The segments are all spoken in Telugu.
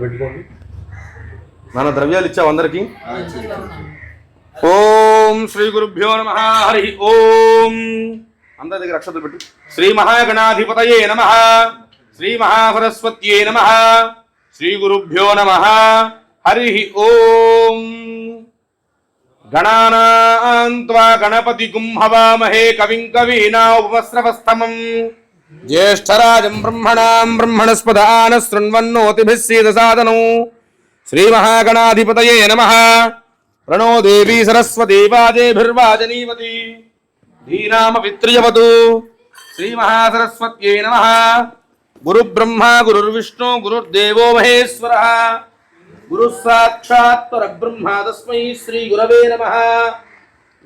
పెట్టుకోండి. మన ద్రవ్యాలు ఇచ్చావు అందరికి. ఓం శ్రీ గురుభ్యో నమః. హరి ఓం. అందరి దగ్గర అక్షతలు పెట్టు. శ్రీ మహాగణాధిపతయే నమః. శ్రీ మహాసరస్వత్యే నమః. శ్రీ గురుభ్యో నమః. హరి ఓం. గణానాం త్వా గణపతిగుం హవామహే కవిం కవీనాముపమస్రవస్తమం జ్యేష్ఠరాజం బ్రహ్మణాం బ్రహ్మణస్పదాన శృణ్వన్నోతిభిः सीदसादनौ. శ్రీ మహాగణాధిపతయే నమః. ప్రణో దేవీ సరస్వతీ వాజేభిర్వాజనీవతి ధీనామ విత్రియవతు. శ్రీ మహాసరస్వత్యై నమః. గురు బ్రహ్మ గురుర్విష్ణు గురుర్దేవో మహేశ్వరః. గురు సాక్షాత్ పరబ్రహ్మ తస్మై శ్రీ గురవే నమః.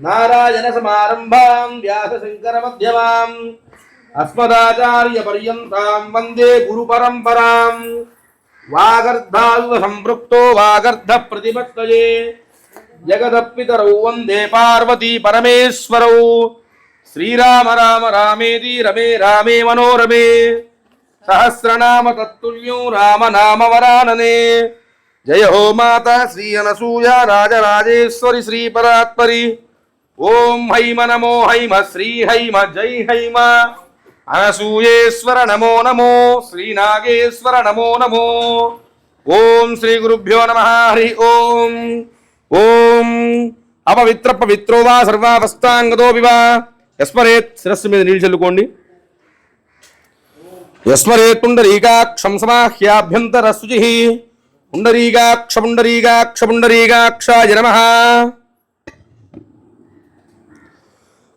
నారాయణ సమారంభాం వ్యాస శంకర మధ్యమాం అస్మదాచార్య పర్యంతాం వందే గురు పరంపరాం. వాగర్ధావివ సంపృక్తో వాగర్ధ ప్రతిపత్తయే జగదపితరౌ వందే పార్వతీ పరమేశ్వరౌ. శ్రీరామ రామ రామేతి రమే రామే మనోరమే సహస్రనామ తత్తుల్యం రామనామ వరాననే. జయ హో మాతా శ్రీ అనసూయ రాజరాజేశ్వరి శ్రీ పరాత్పరి. ఓం హైమ నమో హైమ శ్రీ హైమ జై హైమ. అనసూయేశ్వర నమో నమో శ్రీనాగేశ్వర నమో నమో. ఓం శ్రీ గురుభ్యో నమః. హరి ఓం. ఓం అపవిత్ర పవిత్రో వా సర్వావస్థాంగతో వివా యస్మరేత్. శిరస్సు మీద నీళ్ళు చల్లుకోండి. యస్మరేత్ పుండరీకాక్షం సమాహ్యాభ్యంతర శుచి. పుండరీకాక్ష పుండరీకాక్ష పుండరీకాక్షాయ నమః.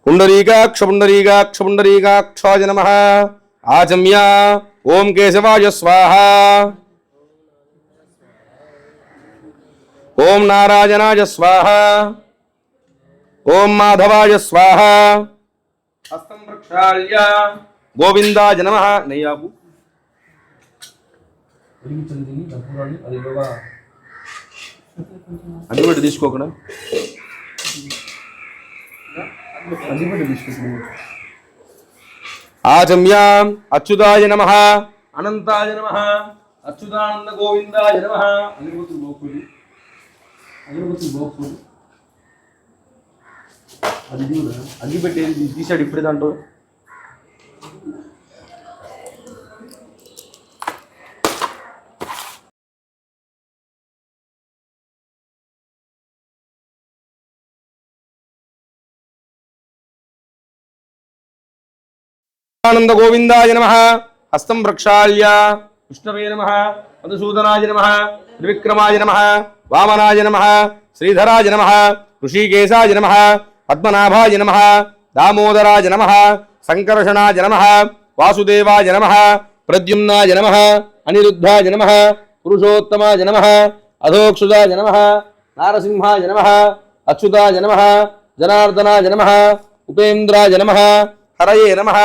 పుండరీకాక్ష పుండరీకాక్ష పుండరీకాక్షాయ నమః. ఆచమ్య. ఓం కేశవాయ స్వాహ. ఓం నారాయణాయ స్వాహ. ఓం మాధవాయ స్వాహ. హస్తం ప్రక్షాళ్య గోవిందాయ నమః. నయ్యాపు అగ్గిపెట్టి తీసుకోకుండా ఆచమ్య. అచ్యుతాయ నమః. అనంతాయ నమః. అచ్యుతానంద గోవిందాయ నమః. అగ్గిపెట్టి తీసాడు ఇప్పుడే దాంట్లో. ఆనంద గోవిందాయ నమః. హస్తం ప్రక్షాళ్య విష్ణవే నమః. మధుసూదనాయ నమః. త్రివిక్రమాయ నమః. వామనాయ నమః. శ్రీధరాయ నమః. ఋషికేశాయ నమః. పద్మనాభాయ నమః. దామోదరాయ నమః. సంకర్షణాయ నమః. వాసుదేవాయ నమః. ప్రద్యుమ్నాయ నమః. అనిరుద్ధాయ నమః. పురుషోత్తమాయ నమః. అధోక్షుదాయ నమః. నారసింహాయ నమః. అచ్యుతాయ నమః. జనార్దనాయ నమః. ఉపేంద్రాయ నమః. హరయే నమః.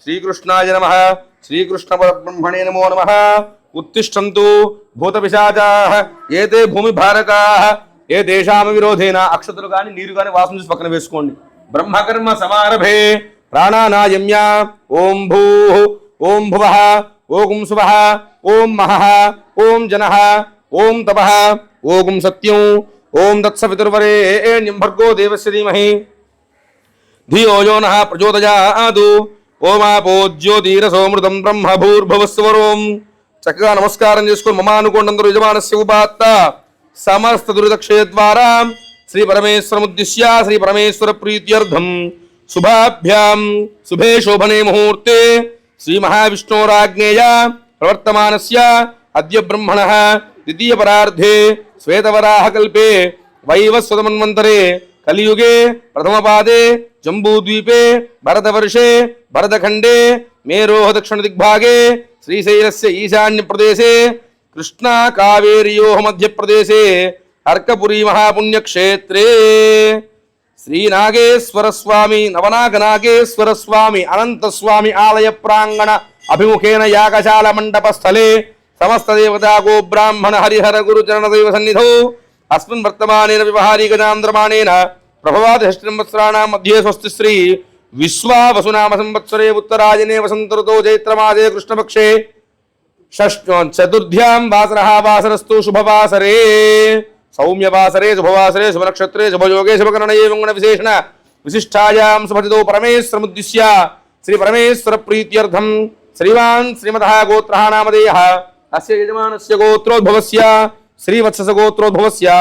శ్రీకృష్ణాయ నమః. శ్రీకృష్ణ పరబ్రహ్మణే నమో నమః. ఉత్తిష్టంతు భూతపిశాచాః ఏతే భూమి భారకాః ఏ దేశామ విరోధేన. అక్షతలు కానీ నీరు కానీ వాసన చూసి పక్కన వేసుకోండి. బ్రహ్మకర్మ సమారభే ప్రాణానాయమ్య. ఓం భూః. ఓం భువః. ఓం సువః. ఓం మహః. ఓం జనః. ఓం తపః. ఓం సత్యం. ఓం తత్సవితుర్వరేణ్యం భర్గో దేవస్య ధీమహి ధియో యో నః ప్రచోదయాతు. ఓమాపో జ్యోతిరసోమృతం బ్రహ్మ భూర్భువస్సువరోం. చక్కగా నమస్కారం చేసుకుని మమానుకోండి అందరూ. యజమానస్య ఉపాత్త సమస్త దురితక్షయ ద్వారా శ్రీ పరమేశ్వరముద్దిశ్య శ్రీ పరమేశ్వర ప్రీత్యర్థం శుభాభ్యాం శుభే శోభనే ముహూర్తే శ్రీ మహావిష్ణోరాజ్ఞేయ ప్రవర్తమానస్య అద్య బ్రహ్మణః ద్వితీయ పరార్ధే శ్వేతవరాహ కల్పే వైవస్వతమన్వంతరే కలియుగే ప్రథమపాదే జంబూద్వీపే భరతవర్షే భరతఖండే మేరోః దక్షిణ దిగ్భాగే శ్రీశైలస్య ఈశాన్య ప్రదేశే కృష్ణా కావేర్యోః మధ్యప్రదేశే అర్కపురీ మహాపుణ్యక్షేత్రే శ్రీనాగేశ్వర స్వామి నవనాగనాగేశ్వర స్వామి అనంతస్వామి ఆలయ ప్రాంగణ అభిముఖేన యాగశాల మండపస్థలే సమస్త దేవతా గో బ్రాహ్మణ హరిహర గురుచరణ దైవ సన్నిధౌ అస్మిన్ వర్తమానేన వ్యవహారీ గజాంధ్రమాణేన ప్రభవాది షష్ఠిసంవత్సరాణాం మధ్యే స్వస్తి శ్రీ విశ్వావసునామ సంవత్సరే ఉత్తరాయణే వసంత ఋతో చైత్రమాసే కృష్ణపక్షే चतुर्थ्यां वासरः वासरस्तु शुभवासरे सौम्यवासरे शुभवासरे शुभनक्षत्रे शुभयोगे शुभकरणये गुणविशेषण विशिष्टायां सुभजितो परमेश्वरमुद्दिश्य श्री परमेश्वर प्रीत्यर्थं श्रीवान् श्रीमतः गोत्रः नामधेयः अस्य यजमानस्य गोत्रोद्भवस्य श्रीवत्सस्य गोत्रोद्भवस्य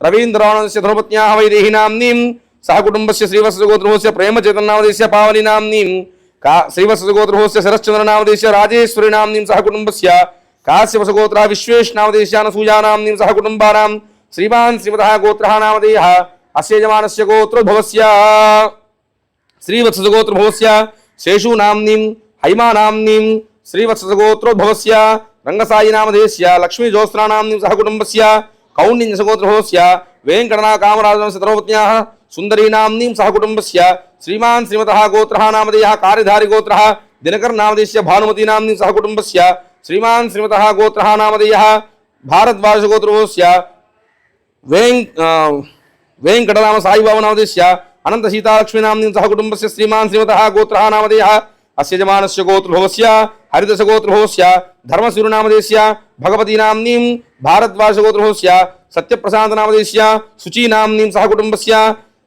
रवीन्द्रानन्दस्य धर्मपत्न्याः वैदेही नाम्नीं सह कुटुम्बस्य श्रीवत्सस्य गोत्रोद्भवस्य प्रेमचेतननामधेयस्य पावनी नाम्नीं श्रीवत्सस्य गोत्रोद्भवस्य शरश्चन्द्र नामधेयस्य राजेश्वरी नाम्नीं सह कुटुम्बस्य काश्यपस्य गोत्रः विश्वेश नामधेयस्य अनसूया नाम्नीं सह कुटुम्बानां श्रीवान् श्रीमतः गोत्रः नामधेयः अस्य यजमानस्य गोत्रोद्भवस्य श्रीवत्सस्य गोत्रोद्भवस्य शेषु नाम्नीं हैमा नाम्नीं श्रीवत्सस्य गोत्रोद्भवस्य रंगसाई नामधेयस्य लक्ष्मी ज्योत्स्ना नाम्नीं सह कुटुम्बस्य कौण्डिन्यस्य गोत्रोद्भवस्य वेंकटना कामराजस्य धर्मपत्न्याः सुंदरी नाम्नीं सह कुटुम्बस्य श्रीमान् श्रीमतः गोत्रः नामधेयः कार्यधारी गोत्रः दिनकर नामधेयस्य भानुमती नाम्नीं सह कुटुम्बस्य श्रीमान् श्रीमतः गोत्रः नामधेयः भारद्वाज गोत्रोद्भवस्य वेंकटराम साईबाबा नामधेयस्य अनंत सीतालक्ष्मी नाम्नीं सह कुटुम्बस्य श्रीमान् श्रीमतः गोत्रः नामधेयः अस्य यजमानस्य गोत्रोद्भवस्य हरिदश गोत्रोद्भवस्य धर्मसूर्य नामधेयस्य भगवती नाम्नीं भारद्वाज गोत्रोद्भवस्य सत्यप्रशांत नामधेयस्य शुचि नाम्नीं सह कुटुम्बस्य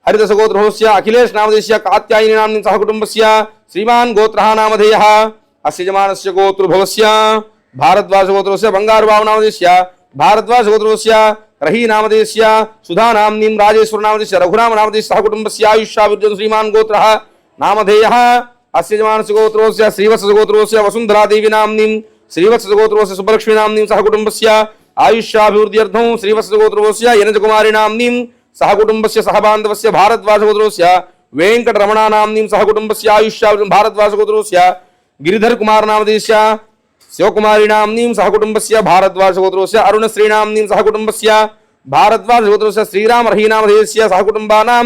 हरिदश गोत्रोद्भवस्य अखिलेश नामधेयस्य कात्यायनी नाम्नीं सह कुटुम्बस्य श्रीमान् गोत्रः नामधेयः अस्य यजमानस्य गोत्रोद्भवस्य भारद्वाज गोत्रोद्भवस्य बंगारुबाबु नामधेयस्य भारद्वाज गोत्रोद्भवस्य रही नामधेयस्य सुधा नाम्नीं राजेश्वर नामधेयस्य रघुराम नामधेयस्य सह कुटुम्बस्य आयुष्याभिवृद्धिं श्रीमान् गोत्रः नामधेयः अस्य यजमानस्य गोत्रोद्भवस्य श्रीवत्सस्य गोत्रोद्भवस्य वसुन्धरा देवी नाम्नीं श्रीवत्सस्य गोत्रोद्भवस्य सुब्बलक्ष्मी नाम्नीं सह कुटुम्बस्य आयुष्याभिवृद्ध्यर्थं श्रीवत्सस्य गोत्रोद्भवस्य यनजकुमारी नाम्नीं सह कुटुम्बस्य सह बान्धवस्य भारद्वाज गोत्रोद्भवस्य वेंकटरमणा नाम्नीं सह कुटुम्बस्य आयुष्याभिवृद्धिं भारद्वाज गोत्रोद्भवस्य गिरिधर कुमार नामधेयस्य शिवकुमारी नाम्नीं सह कुटुम्बस्य भारद्वाज गोत्रोद्भवस्य अरुणश्री नाम्नीं सह कुटुम्बस्य भारद्वाज गोत्रोद्भवस्य श्रीराम रही नामधेयस्य सह कुटुम्बानां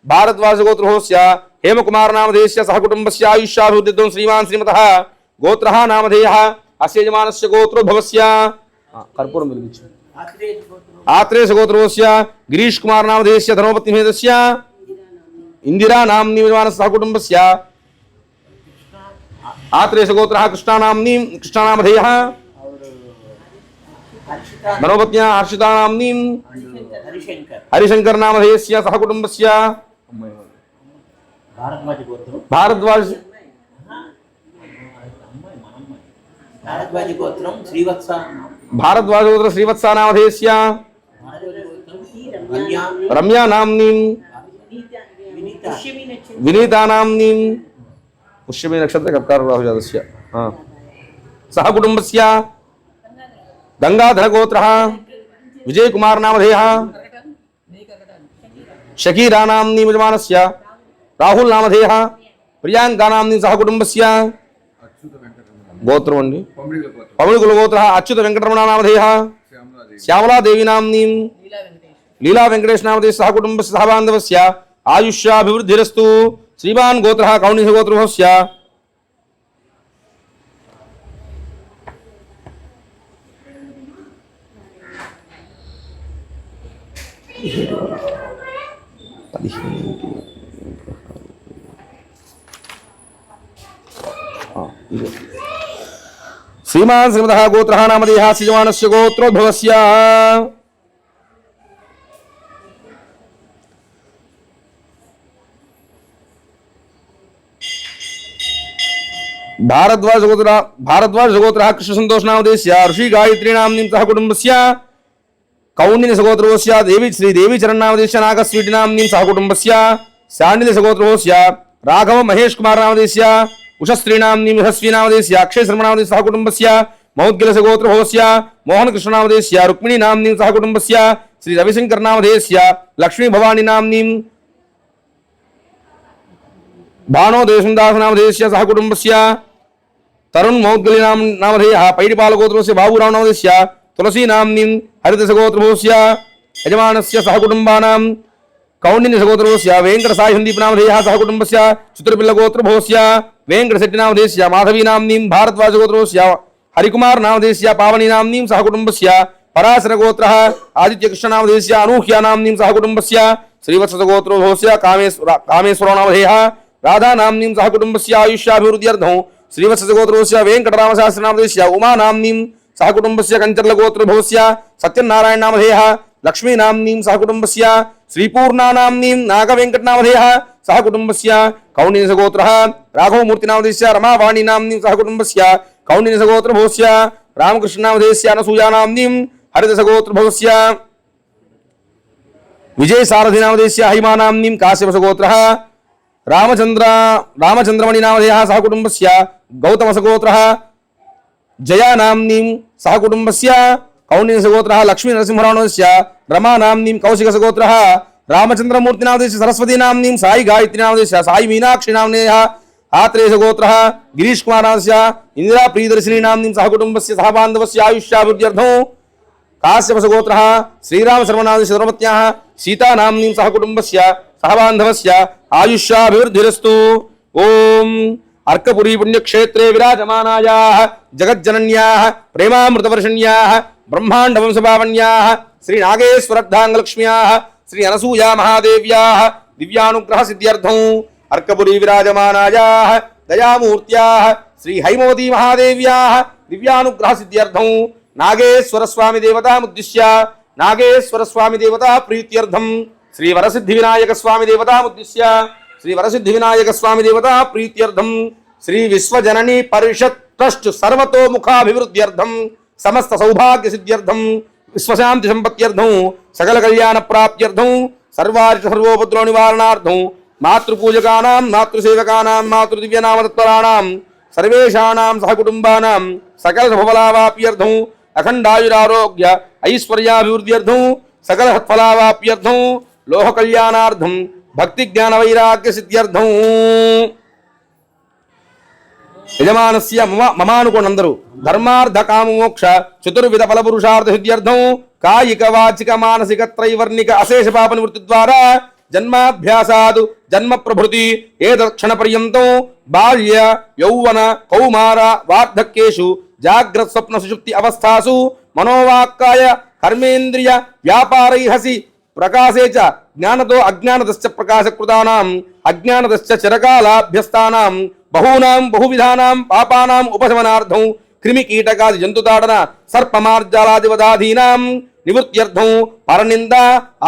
भारद्वाज गोत्रोद्भवस्य हेमकुमार नामधेयस्य सह कुटुम्बस्य आयुष्याभिवृद्धिं श्रीमान् श्रीमतः गोत्रः नामधेयः अस्य यजमानस्य गोत्रोद्भवस्य कर्पूरं वेलिगिंचु आत्रेयस्य गोत्रोद्भवस्य गिरीश कुमार नामधेयस्य धर्मपत्नीमेतस्य इंदिरा नाम्नीं यजमानस्य सह कुटुम्बस्य आत्रेयस्य गोत्रः कृष्णा नामधेयः धर्मपत्न्या हर्षिता नाम्नीं हरिशंकर नामधेयस्य सह कुटुम्बस्य भारद्वाज भारद्वाज गोत्र श्रीवत्सा नामधेयस्य रम्या नाम्नीं विनीता नाम्नीं पुष्यमी नक्षत्र कर्कार राहु जातस्य सह कुटुम्बस्य गंगाधर गोत्रः विजय कुमार नामधेयः शकीरा नाम्नीं यजमानस्य राहुल नामधेयः प्रियांका नाम्नीं सह कुटुम्बस्य गोत्रम अंडी पवनकुल गोत्रः अच्युत वेंकटरमण नामधेयः श्यामला देवी नाम्नीं लीला वेंकटेश नामधेयः सह कुटुम्बस्य सह बान्धवस्य आयुष्याभिवृद्धिरस्तु श्रीमान् गोत्रः कौण्डिन्यस्य गोत्रोद्भवस्य श्रीमान् श्रीमतः गोत्रः नामधेयः अस्य यजमानस्य गोत्रोद्भवस्य भारद्वाज गोत्रः कृष्ण संतोष नामधेयस्य ऋषि गायत्री नाम्नीं सह कुटुम्बस्य कौण्डिन्यस्य गोत्रोद्भवस्य देवी चरण नामधेयस्य नागस्वीटी नाम्नीं सह कुटुम्बस्य शाण्डिल्यस्य गोत्रोद्भवस्य राघव महेश कुमार नामधेयस्य उषस्त्री नाम्नीं यशस्वी नामधेयस्य अक्षय शर्मा नामधेयस्य सह कुटुम्बस्य मौद्गिलस्य गोत्रोद्भवस्य मोहन कृष्ण नामधेयस्य रुक्मिणी नाम्नीं सह कुटुम्बस्य श्री रविशंकर नामधेयस्य लक्ष्मी भवानी नाम्नीं भानो देशुदास नामधेयस्य सह कुटुम्बस्य तरुण मौद्गली नामधेयः पैडिपाल गोत्रोद्भवस्य बाबूराव नामधेयस्य तुलसी नाम्नीं हरिदश गोत्रोद्भवस्य यजमानस्य सह कुटुम्बानां कौण्डिन्यस्य गोत्रोद्भवस्य वेंकट साई संदीप नामधेयः सह कुटुम्बस्य चित्रपिल्ल गोत्रोद्भवस्य वेंकट शेट्टी नामधेयस्य माधवी नाम्नीं भारद्वाज गोत्रोद्भवस्य हरिकुमार नामधेयस्य पावनी नाम्नीं सह कुटुम्बस्य पराशर गोत्रः आदित्य कृष्ण नामधेयस्य अनूह्या नाम्नीं सह कुटुम्बस्य श्रीवत्स गोत्रोद्भवस्य कामेश्वर नामधेयः राधा नाम्नीं सह कुटुम्बस्य आयुष्याभिवृद्ध्यर्थं श्रीवत्स गोत्रोद्भवस्य वेंकटरामशास्त्री नामधेयस्य उमा नाम्नीं सहकुटुम्बस्य कंचर्लगोत्रभवस्य सत्यनारायणनामधेयः लक्ष्मीनाम्नीं सहकुटुम्बस्य श्रीपूर्णानाम्नीं नागवेङ्कटनामधेयः सहकुटुम्बस्य कौण्डिन्यसगोत्रः राघवमूर्तिनामधेयस्य रमावाणीनाम्नीं सहकुटुम्बस्य कौण्डिन्यसगोत्रभवस्य रामकृष्णनामधेयस्य अनसूयानाम्नीं हरिदसगोत्रभवस्य विजयसारथिनामधेयस्य हिमानाम्नीं काश्यपसगोत्रः रामचन्द्रमणिनामधेयः सहकुटुम्बस्य गौतमसगोत्रः जयानाम्नीं सहकुटुम्बस्य कौण्डिन्यसगोत्रः लक्ष्मीनरसिंहरावणस्य रमानाम्नीं कौशिकसगोत्रः रामचन्द्रमूर्तिनामधेयस्य सरस्वतीनाम्नीं साई गायत्रीनामधेयस्य साई मीनाक्षीनामधेयः आत्रेयसगोत्रः गिरीशकुमारस्य इन्दिराप्रियदर्शिनीनाम्नीं सहकुटुम्बस्य सहबान्धवस्य आयुष्याभिवृद्ध्यर्थं काश्यपसगोत्रः श्रीरामशर्मनामधेयस्य धर्मपत्न्याः सीतानाम्नीं सहकुटुम्बस्य सहबान्धवस्य आयुष्याभिवृद्धिरस्तु। ओम अर्कपुरी पुण्यक्षेत्रे विराजमानायाः जगज्जनन्याः प्रेमामृतवर्षण्याः ब्रह्माण्डवंशभावन्याः श्रीनागेश्वरर्धाङ्गलक्ष्म्याः श्री अनसूया महादेव्याः दिव्यानुग्रह सिद्ध्यर्थं अर्कपुरी विराजमानायाः दयामूर्त्याः श्री हैमवती महादेव्याः दिव्यानुग्रह सिद्ध्यर्थं नागेश्वर स्वामी देवतामुद्दिश्य नागेश्वर स्वामी देवता प्रीत्यर्थं श्री वरसिद्धि विनायक स्वामी देवतामुद्दिश्य श्री वरसिद्धि विनायक स्वामी देवता प्रीत्यर्थं श्री विश्वजननी परिषद ट्रस्ट सर्वतोमुखाभिवृद्ध्यर्थं समस्त सौभाग्य सिद्ध्यर्थं विश्वशांति संपत्त्यर्थं सकल कल्याण प्राप्त्यर्थं सर्वार्थ सर्वोपद्रव निवारणार्थं मातृपूजकानां मातृसेवकानां मातृदिव्यनामतत्पराणां सर्वेषाणां सहकुटुम्बानां सकल सफलावाप्यर्थं अखंडायुरारोग्य ऐश्वर्याभिवृद्ध्यर्थं सकल सत्फलावाप्यर्थं लोह कल्याणार्थं भक्ति ज्ञान वैराग्य सिद्ध्यर्थं यजमानस्य ममानुकोणंदरु धर्मार्थ काम मोक्ष चतुर्विध फल पुरुषार्थ सिद्ध्यर्थं कायिक वाचिक मानसिक त्रैवर्णिक अशेष पाप निवृत्ति द्वारा जन्माभ्यासादु जन्म प्रभृति एतत्क्षण पर्यन्तं बाल्य यौवन कौमार वार्धक्येषु जाग्रत स्वप्न सुषुप्ति अवस्थासु मनोवाक्काय कर्मेन्द्रिय व्यापारैहसि प्रकाशे च ज्ञानतो अज्ञानतश्च प्रकाशकृतानां अज्ञानतश्च चिरकालाभ्यस्तानां बहूनां बहुविधानां पापानां उपशमनार्थं कृमिकीटकादि जन्तुताडन सर्पमार्जालादिवदाधीनां निवृत्त्यर्थं परनिंदा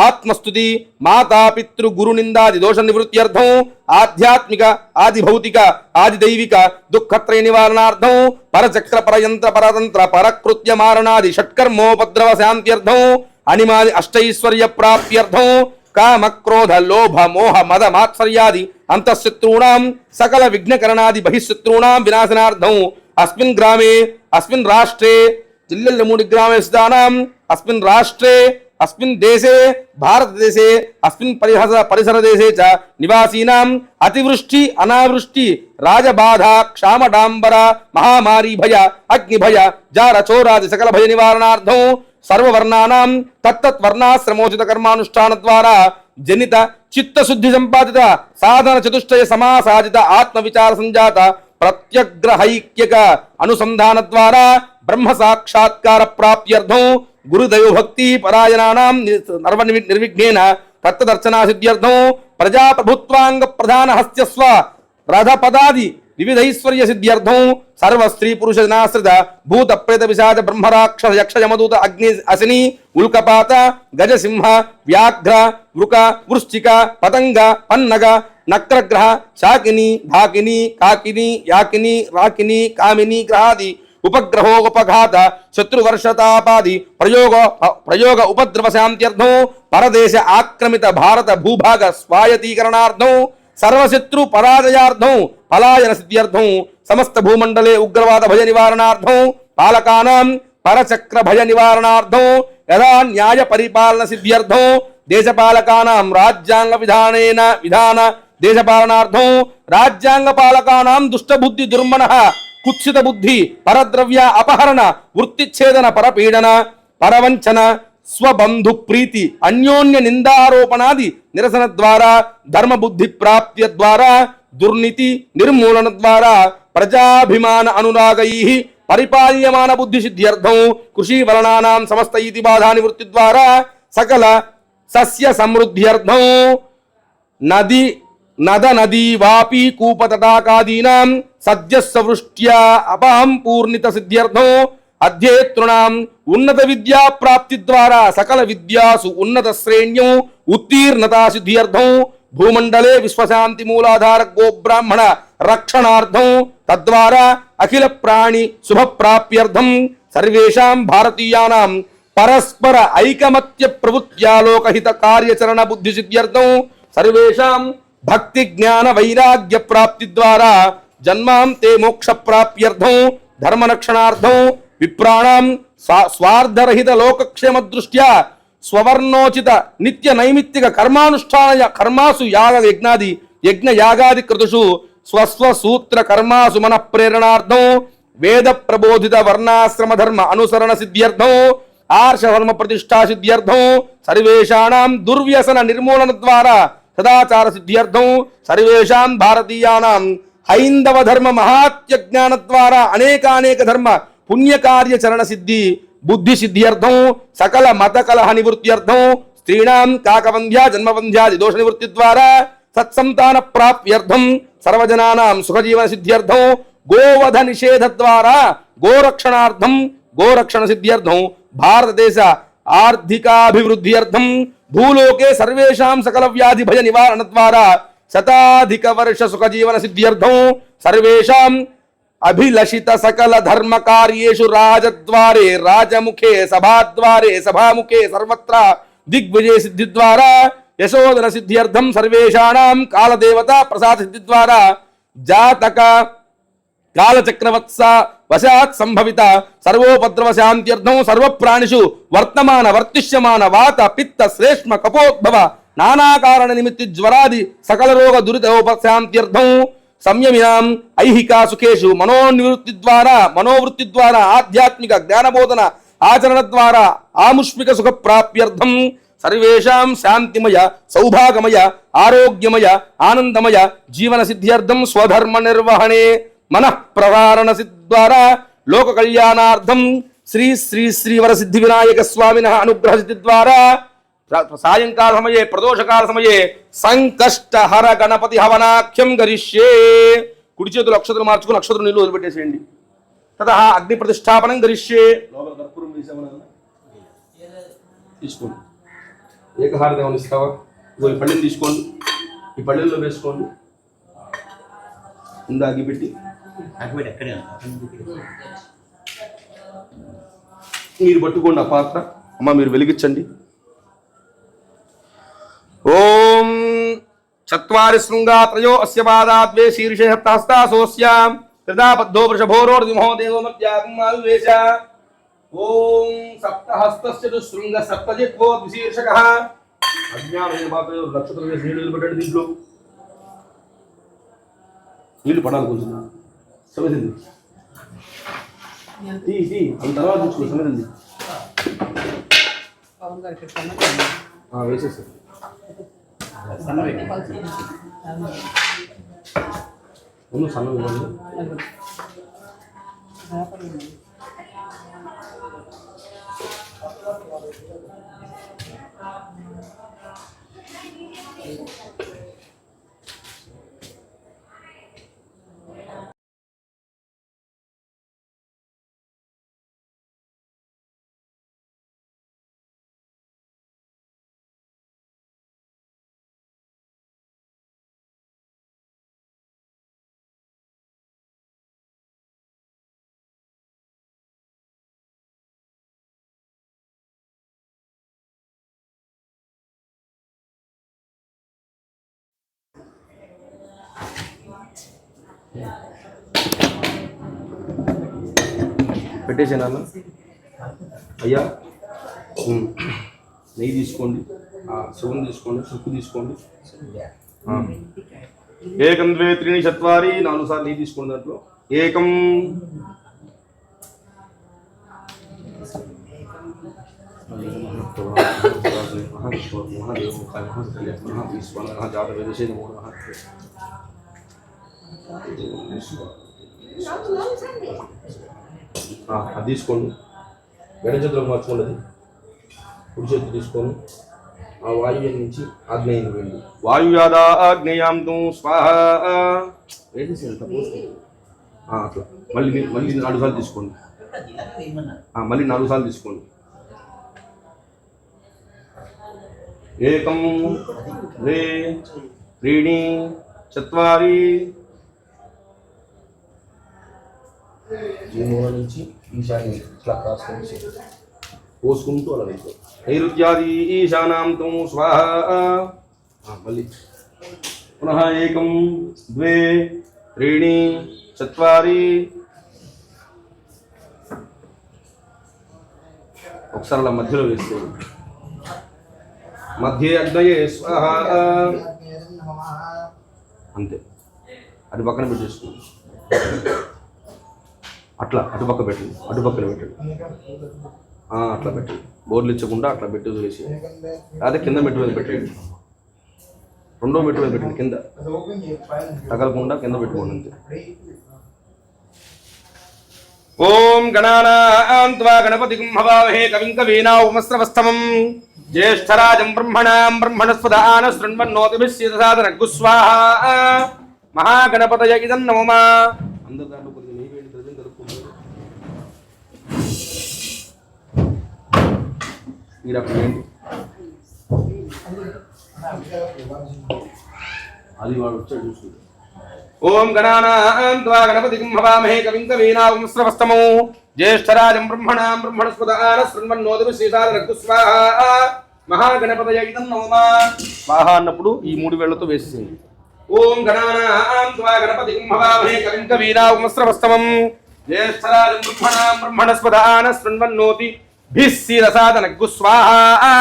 आत्मस्तुति माता पितृ गुरु निंदादि दोष निवृत्त्यर्थं आध्यात्मिक आदि भौतिक आदि दैविक दुःखत्रय निवारणार्थं परचक्र परयंत्र परतंत्र परकृत्य मारणादि षट्कर्मोपद्रव शांत्यर्थं अनिमादि अष्टैश्वर्य प्राप्त्यर्थं काम क्रोध लोभ मोह मद मात्सर्यादि अंतःशत्रूणां सकल विघ्नकरणादि बहिःशत्रूणां विनाशनार्थं अस्मिन् ग्रामे अस्मिन् राष्ट्रे जिल्लल्ल मूडि ग्रामे स्थितानां अस्मिन् राष्ट्रे अस्मिन् देशे भारत देशे अस्मिन् परिसर देशे च निवासीनां अतिवृष्टि अनावृष्टि राजबाधा क्षामडांबर महामारी भय अग्निभय जार चोरादि सकल भय निवारणार्थं सर्ववर्णानां तत्तद्वर्णाश्रमोचित कर्मानुष्ठान द्वारा जनित चित्त शुद्धि संपादित साधन चतुष्टय समासाजित आत्मविचार संजात प्रत्यग्रहैक्यक अनुसंधान द्वारा ब्रह्म साक्षात्कार प्राप्त्यर्थं गुरुदैव भक्ति परायणानां निर्विघ्नेन तत्तदर्चना सिद्ध्यर्थं प्रजाप्रभुत्वांग प्रधान हस्त्यस्व रथपदादि विविधैश्वर्य सिद्ध्यर्थं सर्व स्त्री पुरुष जनाश्रित भूत प्रेत पिशाच ब्रह्म राक्षस यक्ष यमदूत अग्नि असिनी उल्कपात गज सिंह व्याघ्र वृक वृश्चिक पतंग पन्नग नक्रग्रह शाकिनी धाकिनी काकिनी याकिनी राकिनी कामिनी ग्रहादि उपग्रहोपघात शत्रुवर्षतापादि प्रयोग उपद्रव शांत्यर्थं परदेश आक्रमित भारत भूभाग स्वायत्तीकरणार्थं सर्वशत्रु पराजयार्थं पलायन सिद्ध्यर्थं समस्त भूमंडले उग्रवाद भय निवारणार्थं पालकानां परचक्र भय निवारणार्थं यदा न्याय परिपालन सिद्ध्यर्थं देशपालकानां राज्यांग विधान देशपालनार्थं राज्यांग पालकानां दुष्टबुद्धि दुर्मनः कुत्सित बुद्धि परद्रव्य अपहरण वृत्तिच्छेदन परपीडन परवंचन स्वबंधु प्रीति अन्योन्य निंदारोपणादि निरसन द्वारा धर्म बुद्धि प्राप्ति द्वारा दुर्नीति निर्मूलन द्वारा प्रजाभिमान अनुरागैः परिपाल्यमान बुद्धि सिद्ध्यर्थं कृषि वर्णानां समस्त इति बाधा निवृत्ति द्वारा सकल सस्य समृद्ध्यर्थं नदी नद नदी वापी कूप तटाकादीनां सद्यस्वृष्ट्या अपहं पूर्णित सिद्ध्यर्थं అధ్యేతృణాం ఉన్నత విద్యా ప్రాప్తి ద్వారా సకల విద్యాసు ఉన్నత శ్రేణ్యం ఉత్తీర్ణతా సిద్ధ్యర్థం భూమండలే విశ్వశాంతి మూలాధార గోబ్రాహ్మణ రక్షణార్థం తద్వారా అఖిల ప్రాణి శుభప్రాప్త్యర్థం సర్వేషాం భారతీయానాం పరస్పర ఐకమత్య ప్రవృత్యాలోకహిత కార్యాచరణ బుద్ధి సిద్ధ్యర్థం సర్వేషాం భక్తి జ్ఞాన వైరాగ్య ప్రాప్తి ద్వారా జన్మాంతే మోక్ష ప్రాప్త్యర్థం ధర్మరక్షణార్థం విప్రాణాం స్వార్థరహిత లోకక్షేమ దృష్ట్యా స్వవర్ణోచిత నిత్య నైమిత్తిక కర్మానుష్ఠాన కర్మాసు యాగ యజ్ఞాది యజ్ఞ యాగాది కృతుషు స్వస్వ సూత్ర కర్మాసు మన ప్రేరణార్థం వేద ప్రబోధిత వర్ణాశ్రమ ధర్మ అనుసరణ సిద్ధ్యర్థం ఆర్షధర్మ ప్రతిష్టా సిద్ధ్యర్థం సర్వేషాణం దుర్వ్యసన నిర్మూలన ద్వారా సదాచార సిద్ధ్యర్థం సర్వేషాం భారతీయానాం హైందవ ధర్మ మహాత్య జ్ఞాన ద్వారా అనేకానేక ధర్మ పుణ్యకార్యచరణ సిద్ధి బుద్ధి సిద్ధ్యర్థం సకల మత కలహ నివృత్త్యర్థం స్త్రీణాం కాకవంధ్యా జన్మవంధ్యాది దోష నివృత్తి ద్వారా సత్సంతాన ప్రాప్త్యర్థం సర్వజనానాం సుఖజీవన సిద్ధ్యర్థం గోవధ నిషేధ ద్వారా గోరక్షణార్థం గోరక్షణ సిద్ధ్యర్థం భారతదేశ ఆర్థికాభివృద్ధ్యర్థం భూలోకే సర్వేషాం సకల వ్యాధి భయ నివారణ ద్వారా శతాధిక వర్ష సుఖజీవన సిద్ధ్యర్థం సర్వేషాం అభిలషిత సకల ధర్మ కార్యేషు రాజద్వారే రాజముఖే సభాద్వారే సభాముఖే సర్వత్ర దిగ్విజయ సిద్ధి ద్వారా యశోదన సిద్ధ్యర్థం సర్వేషాణం కాలదేవత ప్రసాద సిద్ధి ద్వారా జాతక కాలచక్రవత్స వశాత్ సంభవిత సర్వోపద్రవ శాంత్యర్థం సర్వప్రాణిషు వర్తమాన వర్తిష్యమాన వాత పిత్త శ్లేష్మ కపోద్భవ నానాకారణ నిమిత్తి జ్వరాది సకల రోగ దురితోపశాంత్యర్థం సంయమినాం ఐహిక సుఖేషు మనోవృత్తి ద్వారా ఆధ్యాత్మిక జ్ఞానబోధన ఆచరణ ద్వారా ఆముష్మిక సుఖ ప్రాప్త్యర్థం సర్వేషాం శాంతిమయ సౌభాగమయ ఆరోగ్యమయ ఆనందమయ జీవన సిద్ధ్యర్థం స్వధర్మ నిర్వహణే మనః ప్రవారణ సిద్ధ్వారా లోక కళ్యాణార్థం శ్రీ శ్రీ శ్రీవర సిద్ధి వినాయక స్వామిన అనుగ్రహ సిద్ధి ద్వారా సాయంకాల సమయే ప్రదోషకాల సమయే సంకష్టహర గణపతి హవనాఖ్యం గరిష్యే. కుడి చేతులు అక్షతలు మార్చుకుని అక్షతలు నీళ్ళు వదిలిపెట్టేసేయండి. తదా అగ్ని ప్రతిష్టాపనం గరిష్యే. లోపల కర్పూరం వేసామన్నా తీసుకోండి. ఏకహారతి ఏమైనా ఇస్తావా? ఈ పళ్ళెలు తీసుకోండి, ఈ పళ్ళెల్లో వేసుకోండి. ముందు అగ్గిపెట్టి మీరు పట్టుకోండి ఆ పాత్ర. అమ్మ మీరు వెలిగించండి. ఓం చత్వారి శృంగా త్రయో అస్య పాదాద్వే శీర్షే హస్తాసోస్యాం త్రిదాబద్ధో వృషభోరోర్దిమహో దేవో మధ్యాగం ఆవివేశ. ఓం సప్తహస్తస్య దుశృంగ సప్తజిత్వో ద్విశీర్షకః. అజ్ఞానమైన పాత్రలో నక్షత్రం వేసి నీళ్ళు పెట్టండి. దీంట్లో నీళ్ళు పడాలి కొంచెం. సమయండి అంత తర్వాత చూసుకో. సమయండి వేసేసి ముందు సన్నం ఇవ్వండి. పెట్టేసాను అన్న. అయ్యా నెయ్యి తీసుకోండి, శివం తీసుకోండి, సుక్కు తీసుకోండి. ఏకం ద్వే త్రీణి చత్వారి 4 సార్లు నెయ్యి తీసుకోండి. దాంట్లో ఏకం అది తీసుకోండి. ఎడ చేతులకు మార్చుకోండి. అది కుడి చేతులు తీసుకొని ఆ వాయువ్యం నుంచి ఆగ్నేయం వెళ్ళి వాయుయాదా ఆగ్నేయాంతో స్వాహ వేసేసి అట్లా మళ్ళీ 4 సార్లు తీసుకోండి. మళ్ళీ 4 సార్లు తీసుకోండి. ఏకం ద్వే త్రీణి చత్వారి. ఈ మూల నుంచి ఈశాన్యం ఇట్లా క్రాస్ చేసి పోసుకుంటూ అలా వెళ్ళి నైరుత్యాది ఈశానాంతం స్వాహ. మళ్ళీ పునః ఏకం ద్వే త్రీణి చత్వారి. ఒకసారి అలా మధ్యలో వేస్తే మధ్య అగ్నయే స్వాహ. అంతే, అటు పక్కన పెట్టేసుకోండి. అట్లా అటుపక్క పెట్టండి, అటుపక్కన పెట్టండి. అట్లా పెట్టండి, బోర్లు ఇచ్చకుండా అట్లా పెట్టి వేసి అదే కింద మెట్టు మీద పెట్టండి. 2వ మెట్టు మీద పెట్టండి, కింద తగలకుండా కింద పెట్టుకోండి అంతే. ఓం గణానాం త్వా గణపతిం హవామహే కవిం కవీనాముపమస్రవస్తమం జ్యేష్ఠరాజం బ్రహ్మణాం బ్రహ్మణస్పద ఆనశృణ్వన్నోతిభిः సీదసాదనగ్గు స్వాహా. మహాగణపతయ ఇదం నమః. అందరూ దాంట్లో కొద్దిగా నెయ్యి వేడి ద్రవ్యం కలుపుకుంటారు. మీరు అప్పుడు ఏంటి అది వాడు వచ్చాడు చూసుకుంటారు. ఓం గణానాం త్వా గణపతిం హవామహే కవిం కవీనాముపమస్రవస్తమం జ్యేష్ఠరాజం బ్రహ్మణాం బ్రహ్మణస్పద ఆనశృణ్వన్నోతిభిः సీదసాదనగ్గు స్వాహా. మహాగణపతయ ఇదం నమః. స్వాహ అన్నప్పుడు ఈ 3 వేళ్లతో వేసేసేయండి. ఓం గణానాం త్వా గణపతిం హవామహే కవిం కవీనాముపమస్రవస్తమం జ్యేష్ఠరాజం బ్రహ్మణాం బ్రహ్మణస్పద ఆనశృణ్వన్నోతిభిः సీదసాదనగ్గు స్వాహా.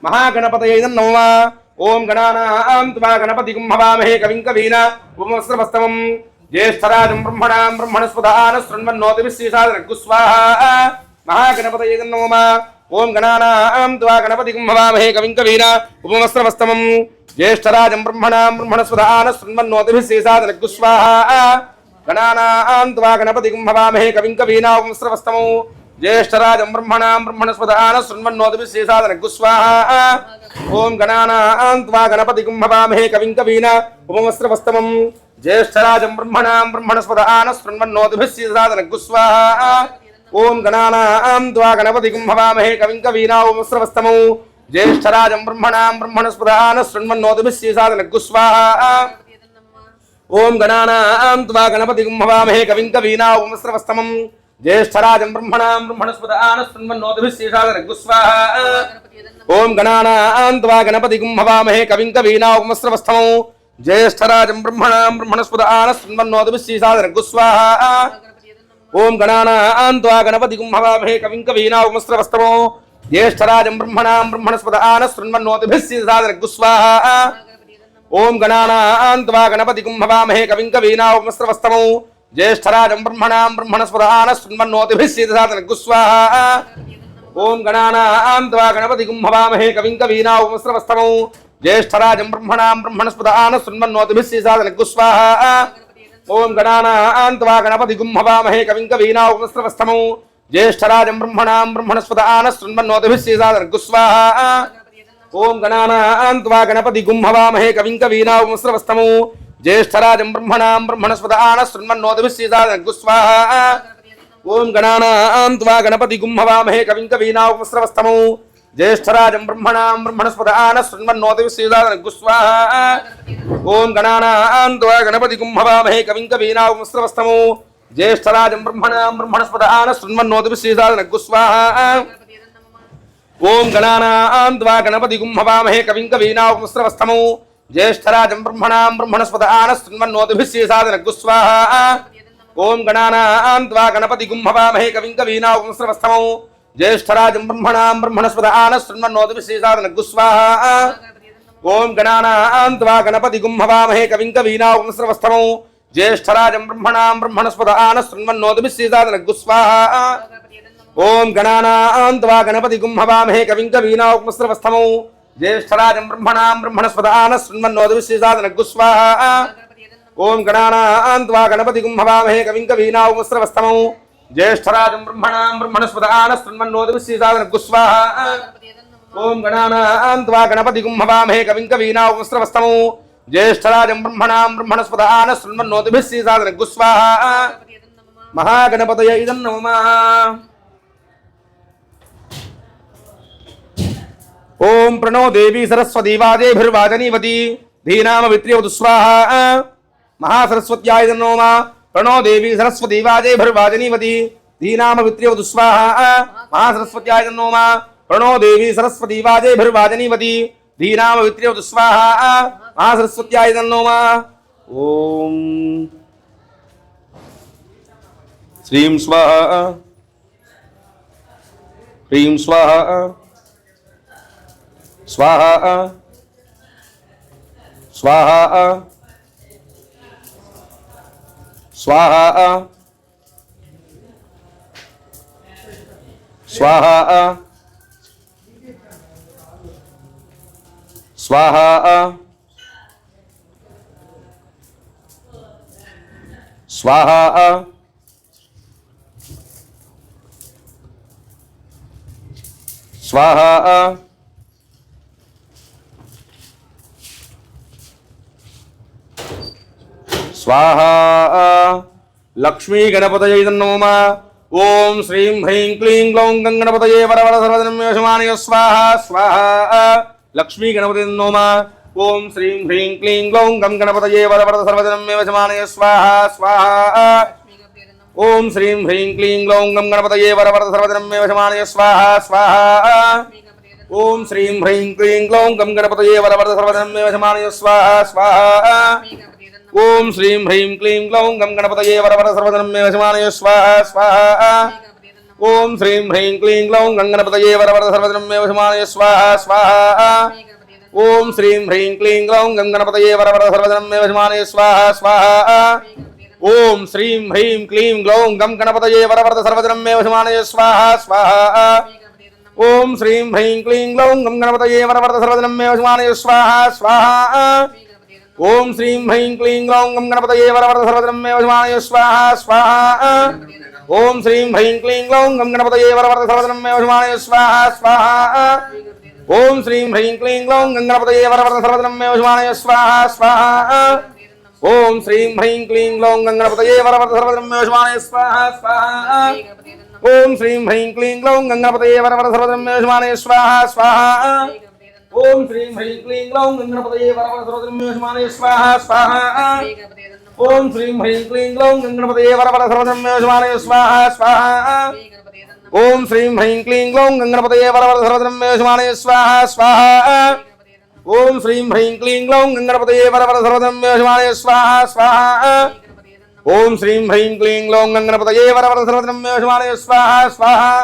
మహాగణపతయ ఇదం నమః. ఓం గణానాం త్వా గణపతిం హవామహే కవిం కవీనాముపమస్రవస్తమం జ్యేష్ఠరాజం బ్రహ్మణాం బ్రహ్మణస్పద ఆనశృణ్వన్నోతిభిः సీదసాదనగ్గు స్వాహా. మహాగణపతయ ఇదం నమః. ఓం గణానాం త్వా గణపతిం హవామహే కవిం కవీనాముపమస్రవస్తమం జ్యేష్ఠరాజం బ్రహ్మణాం బ్రహ్మణస్పద ఆనశృణ్వన్నోతిభిः సీదసాదనగ్గు స్వాహా. గణానాం త్వా గణపతిం హవామహే కవిం కవీనాముపమస్రవస్తమం జ్యేష్ఠరాజం బ్రహ్మణాం బ్రహ్మణస్పద ఆనశృణ్వన్నోతిభిः సీదసాదనగ్గు స్వాహా. ఓం గణానాం త్వా గణపతిం హవామహే కవిం కవీనాముపమస్రవస్తమం జ్యేష్ఠరాజం బ్రహ్మణాం బ్రహ్మణస్పద ఆనశృణ్వన్నోతిభిः సీదసాదనగ్గు స్వాహా. ఓం గణానాం త్వా గణపతిం హవామహే కవిం కవీనాముపమస్రవస్తమం జ్యేష్ఠరాజం బ్రహ్మణాం బ్రహ్మణస్పద ఆనశృణ్వన్నోతిభిः సీదసాదనగ్గు స్వాహా. ఓం గణానాం త్వా గణపతిం హవామహే కవిం కవీనాముపమస్రవస్తమం జ్యేష్ఠరాజం బ్రహ్మణాం బ్రహ్మణస్పద ఆనశృణ్వన్నోతిభిः సీదసాదనగ్గు స్వాహా. ఓం గణానాం త్వా గణపతిం హవామహే కవిం కవీనాముపమస్రవస్తమం జ్యేష్ఠరాజం బ్రహ్మణాం బ్రహ్మణస్పద ఆనశృణ్వన్నోతిభిः సీదసాదనగ్గు స్వాహా. ఓం గణానాం త్వా గణపతిం హవామహే కవిం కవీనాముపమస్రవస్తమం జ్యేష్ఠరాజం బ్రహ్మణాం బ్రహ్మణస్పద ఆనశృణ్వన్నోతిభిः సీదసాదనగ్గు స్వాహా. ఓం గణానాం త్వా గణపతిం హవామహే కవిం కవీనాముపమస్రవస్తమం జ్యేష్ఠరాజం బ్రహ్మణాం బ్రహ్మణస్పద ఆనశృణ్వన్నోతిభిः సీదసాదనగ్గు స్వాహా. ఓం గణానాం త్వా గణపతిం హవామహే కవిం కవీనాముపమస్రవస్తమం జ్యేష్ఠరాజం బ్రహ్మణాం బ్రహ్మణస్పద ఆనశృణ్వన్నోతిభిः సీదసాదనగ్గు స్వాహా. ఓం గణానాం త్వా గణపతిం హవామహే కవిం కవీనాముపమస్రవస్తమం జ్యేష్ఠరాజం బ్రహ్మణాం బ్రహ్మణస్పద ఆనశృణ్వన్నోతిభిः సీదసాదనగ్గు స్వాహా. ఓం గణానాం త్వా గణపతిం హవామహే కవిం కవీనాముపమస్రవస్తమం జ్యేష్ఠరాజం బ్రహ్మణాం బ్రహ్మణస్పద ఆనశృణ్వన్నోతిభిः సీదసాదనగ్గు స్వాహా. ఓం గణానాం త్వా గణపతిం హవామహే కవిం కవీనాముపమస్రవస్తమం జ్యేష్ఠరాజం బ్రహ్మణాం బ్రహ్మణస్పద ఆనశృణ్వన్నోతిభిः సీదసాదనగ్గు స్వాహా. ఓం గణానాం త్వా గణపతిం హవామహే కవిం కవీనాముపమస్రవస్తమం జ్యేష్ఠరాజం బ్రహ్మణాం బ్రహ్మణస్పద ఆనశృణ్వన్నోతిభిः సీదసాదనగ్గు స్వాహా. ఓం గణానాం త్వా గణపతిం హవామహే కవిం కవీనాముపమస్రవస్తమం జ్యేష్ఠరాజం బ్రహ్మణాం బ్రహ్మణస్పద ఆనశృణ్వన్నోతిభిः సీదసాదనగ్గు స్వాహా. ఓం గణానాం త్వా గణపతిం హవామహే కవిం కవీనాముపమస్రవస్తమం జ్యేష్ఠరాజం బ్రహ్మణాం బ్రహ్మణస్పద ఆనశృణ్వన్నోతిభిः సీదసాదనగ్గు స్వాహా. ఓం గణానాం త్వా గణపతిం హవామహే కవిం కవీనాముపమస్రవస్తమం జ్యేష్ఠరాజం బ్రహ్మణాం బ్రహ్మణస్పద ఆనశృణ్వన్నోతిభిः సీదసాదనగ్గు స్వాహా. ఓం గణానాం త్వా గణపతిం హవామహే కవిం కవీనాముపమస్రవస్తమం జ్యేష్ఠరాజం బ్రహ్మణాం బ్రహ్మణస్పద ఆనశృణ్వన్నోతిభిः సీదసాదనగ్గు స్వాహా. ఓం గణానాం త్వా గణపతిం హవామహే కవిం కవీనాముపమస్రవస్తమం జ్యేష్ఠరాజం బ్రహ్మణాం బ్రహ్మణస్పద ఆనశృణ్వన్నోతిభిः సీదసాదనగ్గు స్వాహా. ఓం గణానాం త్వా గణపతిం హవామహే కవిం కవీనాముపమస్రవస్తమం జ్యేష్ఠరాజం బ్రహ్మణాం బ్రహ్మణస్పద ఆనశృణ్వన్నోతిభిः సీదసాదనగ్గు స్వాహా. महागणपतये इदं नमः। ओम प्रणो देवी सरस्वती वाजेभिर्वाजनीवती धीनामवित्र्यवतु स्वाहा। महासरस्वत्याय नमः। प्रणो देवी सरस्वती वाजेभिर्वाजनीवती धीनामवित्र्यवतु स्वाहा। महासरस्वत्याय नमः। प्रणो देवी सरस्वती वाजेभिर्वाजनीवती धीनामवित्र्यवतु स्वाहा। महासरस्वत्याय नमः। ओम श्रीं स्वाहा ह्रीं स्वाहा स्वाहा स्वाहा स्वाहा स्वाहा स्वाहा स्वाहा स्वाहा स्वाहा। लक्ष्मी गणपतये नमः। ओम श्रीं ह्रीं क्लीं ग्लौं गणपतये वरवरद सर्वजनमेषमाणय स्वाहा स्वाहा। लक्ष्मी गणपतये नमः। ओम श्रीं ह्रीं क्लीं ग्लौं गणपतये वरवरद सर्वजनमेषमाणय स्वाहा स्वाहा। ओम श्रीं ह्रीं क्लीं ग्लौं गणपतये वरवरद सर्वजनमेषमाणय स्वाहा स्वाहा। ओम श्रीं ह्रीं क्लीं ग्लौं गणपतये वरवरद सर्वजनमेषमाणय स्वाहा स्वाहा। ओम श्रीं ह्रीं क्लीं ग्लौं गणपतये वरवरद सर्वजनमेषमाणय स्वाहा स्वाहा। ओम श्रीं ह्रीं क्लीं ग्लौं गणपतये वरवरद सर्वजनमेषमाणय स्वाहा स्वाहा। ओम श्रीं ह्रीं क्लीं ग्लौं गणपतये वरवरद सर्वजनमेषमाणय स्वाहा स्वाहा। ओम श्रीं ह्रीं क्लीं ग्लौं गणपतये वरवरद सर्वजनमेषमाणय स्वाहा स्वाहा। ओम श्रीं ह्रीं क्लीं ग्लौं गणपतये वरवरद सर्वजनमेषमाणय स्वाहा स्वाहा। ओम श्रीं ह्रीं क्लीं ग्लौं गणपतये वरवरद सर्वजनमेषमाणय स्वाहा स्वाहा। ओम श्रीं ह्रीं क्लीं ग्लौं गणपतये वरवरद सर्वजनमेषमाणय स्वाहा स्वाहा। ओम श्रीं ह्रीं क्लीं ग्लौं गणपतये वरवरद सर्वजनमेषमाणय स्वाहा स्वाहा। ओम श्रीं ह्रीं क्लीं ग्लौं गणपतये वरवरद सर्वजनमेषमाणय स्वाहा स्वाहा। ओम श्रीं ह्रीं क्लीं ग्लौं गणपतये वरवरद सर्वजनमेषमाणय स्वाहा स्वाहा। ओम श्रीं ह्रीं क्लीं ग्लौं गणपतये वरवरद सर्वजनमेषमाणय स्वाहा स्वाहा। ओम श्रीं ह्रीं क्लीं ग्लौं गणपतये वरवरद सर्वजनमेषमाणय स्वाहा स्वाहा। ओम श्रीं ह्रीं क्लीं ग्लौं गणपतये वरवरद सर्वजनमेषमाणय स्वाहा स्वाहा। ओम श्रीं ह्रीं क्लीं ग्लौं गणपतये वरवरद सर्वजनमेषमाणय स्वाहा स्वाहा। ओम श्रीं ह्रीं क्लीं ग्लौं गणपतये वरवरद सर्वजनमेषमाणय स्वाहा स्वाहा। ओम श्रीं ह्रीं क्लीं ग्लौं गणपतये वरवरद सर्वजनमेषमाणय स्वाहा स्वाहा। ओम श्रीं ह्रीं क्लीं ग्लौं गणपतये वरवरद सर्वजनमेषमाणय स्वाहा स्वाहा।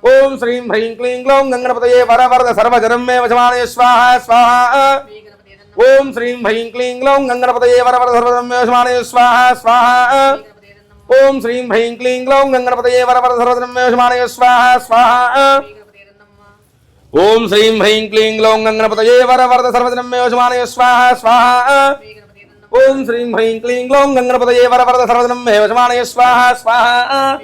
ओम श्रीं ह्रीं क्लीं ग्लौं गणपतये वरवरद सर्वजनमेषमाणय स्वाहा स्वाहा। ओम श्रीं ह्रीं क्लीं ग्लौं गणपतये वरवरद सर्वजनमेषमाणय स्वाहा स्वाहा। ओम श्रीं ह्रीं क्लीं ग्लौं गणपतये वरवरद सर्वजनमेषमाणय स्वाहा स्वाहा। ओम श्रीं ह्रीं क्लीं ग्लौं गणपतये वरवरद सर्वजनमेषमाणय स्वाहा स्वाहा।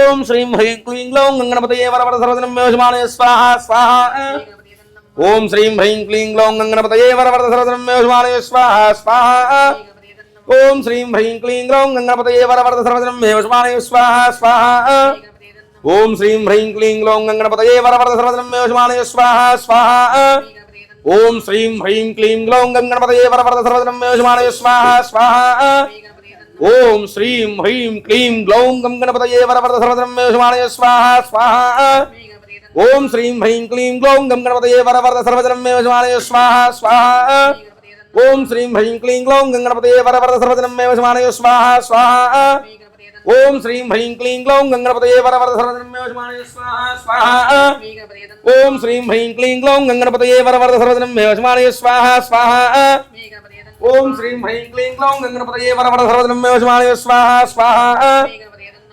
ओम श्रीं ह्रीं क्लीं ग्लौं गणपतये वरवरद सर्वजनमेषमाणय स्वाहा स्वाहा। ओम श्रीं ह्रीं क्लीं ग्लौं गणपतये वरवरद सर्वजनमेषमाणय स्वाहा स्वाहा। ओम श्रीं ह्रीं क्लीं ग्लौं गणपतये वरवरद सर्वजनमेषमाणय स्वाहा स्वाहा। ओम श्रीं ह्रीं क्लीं ग्लौं गणपतये वरवरद सर्वजनमेषमाणय स्वाहा स्वाहा। ओम श्रीं ह्रीं क्लीं ग्लौं गणपतये वरवरद सर्वजनमेषमाणय स्वाहा स्वाहा। ओम श्रीं ह्रीं क्लीं ग्लौं गणपतये वरवरद सर्वजनमेषमाणय स्वाहा स्वाहा। ओम श्रीं ह्रीं क्लीं ग्लौं गणपतये वरवरद सर्वजनमेषमाणय स्वाहा स्वाहा। ओम श्रीं ह्रीं क्लीं ग्लौं गणपतये वरवरद सर्वजनमेषमाणय स्वाहा स्वाहा। ओम श्रीं ह्रीं क्लीं ग्लौं गणपतये वरवरद सर्वजनमेषमाणय स्वाहा स्वाहा। ओम श्रीं ह्रीं क्लीं ग्लौं गणपतये वरवरद सर्वजनमेषमाणय स्वाहा स्वाहा।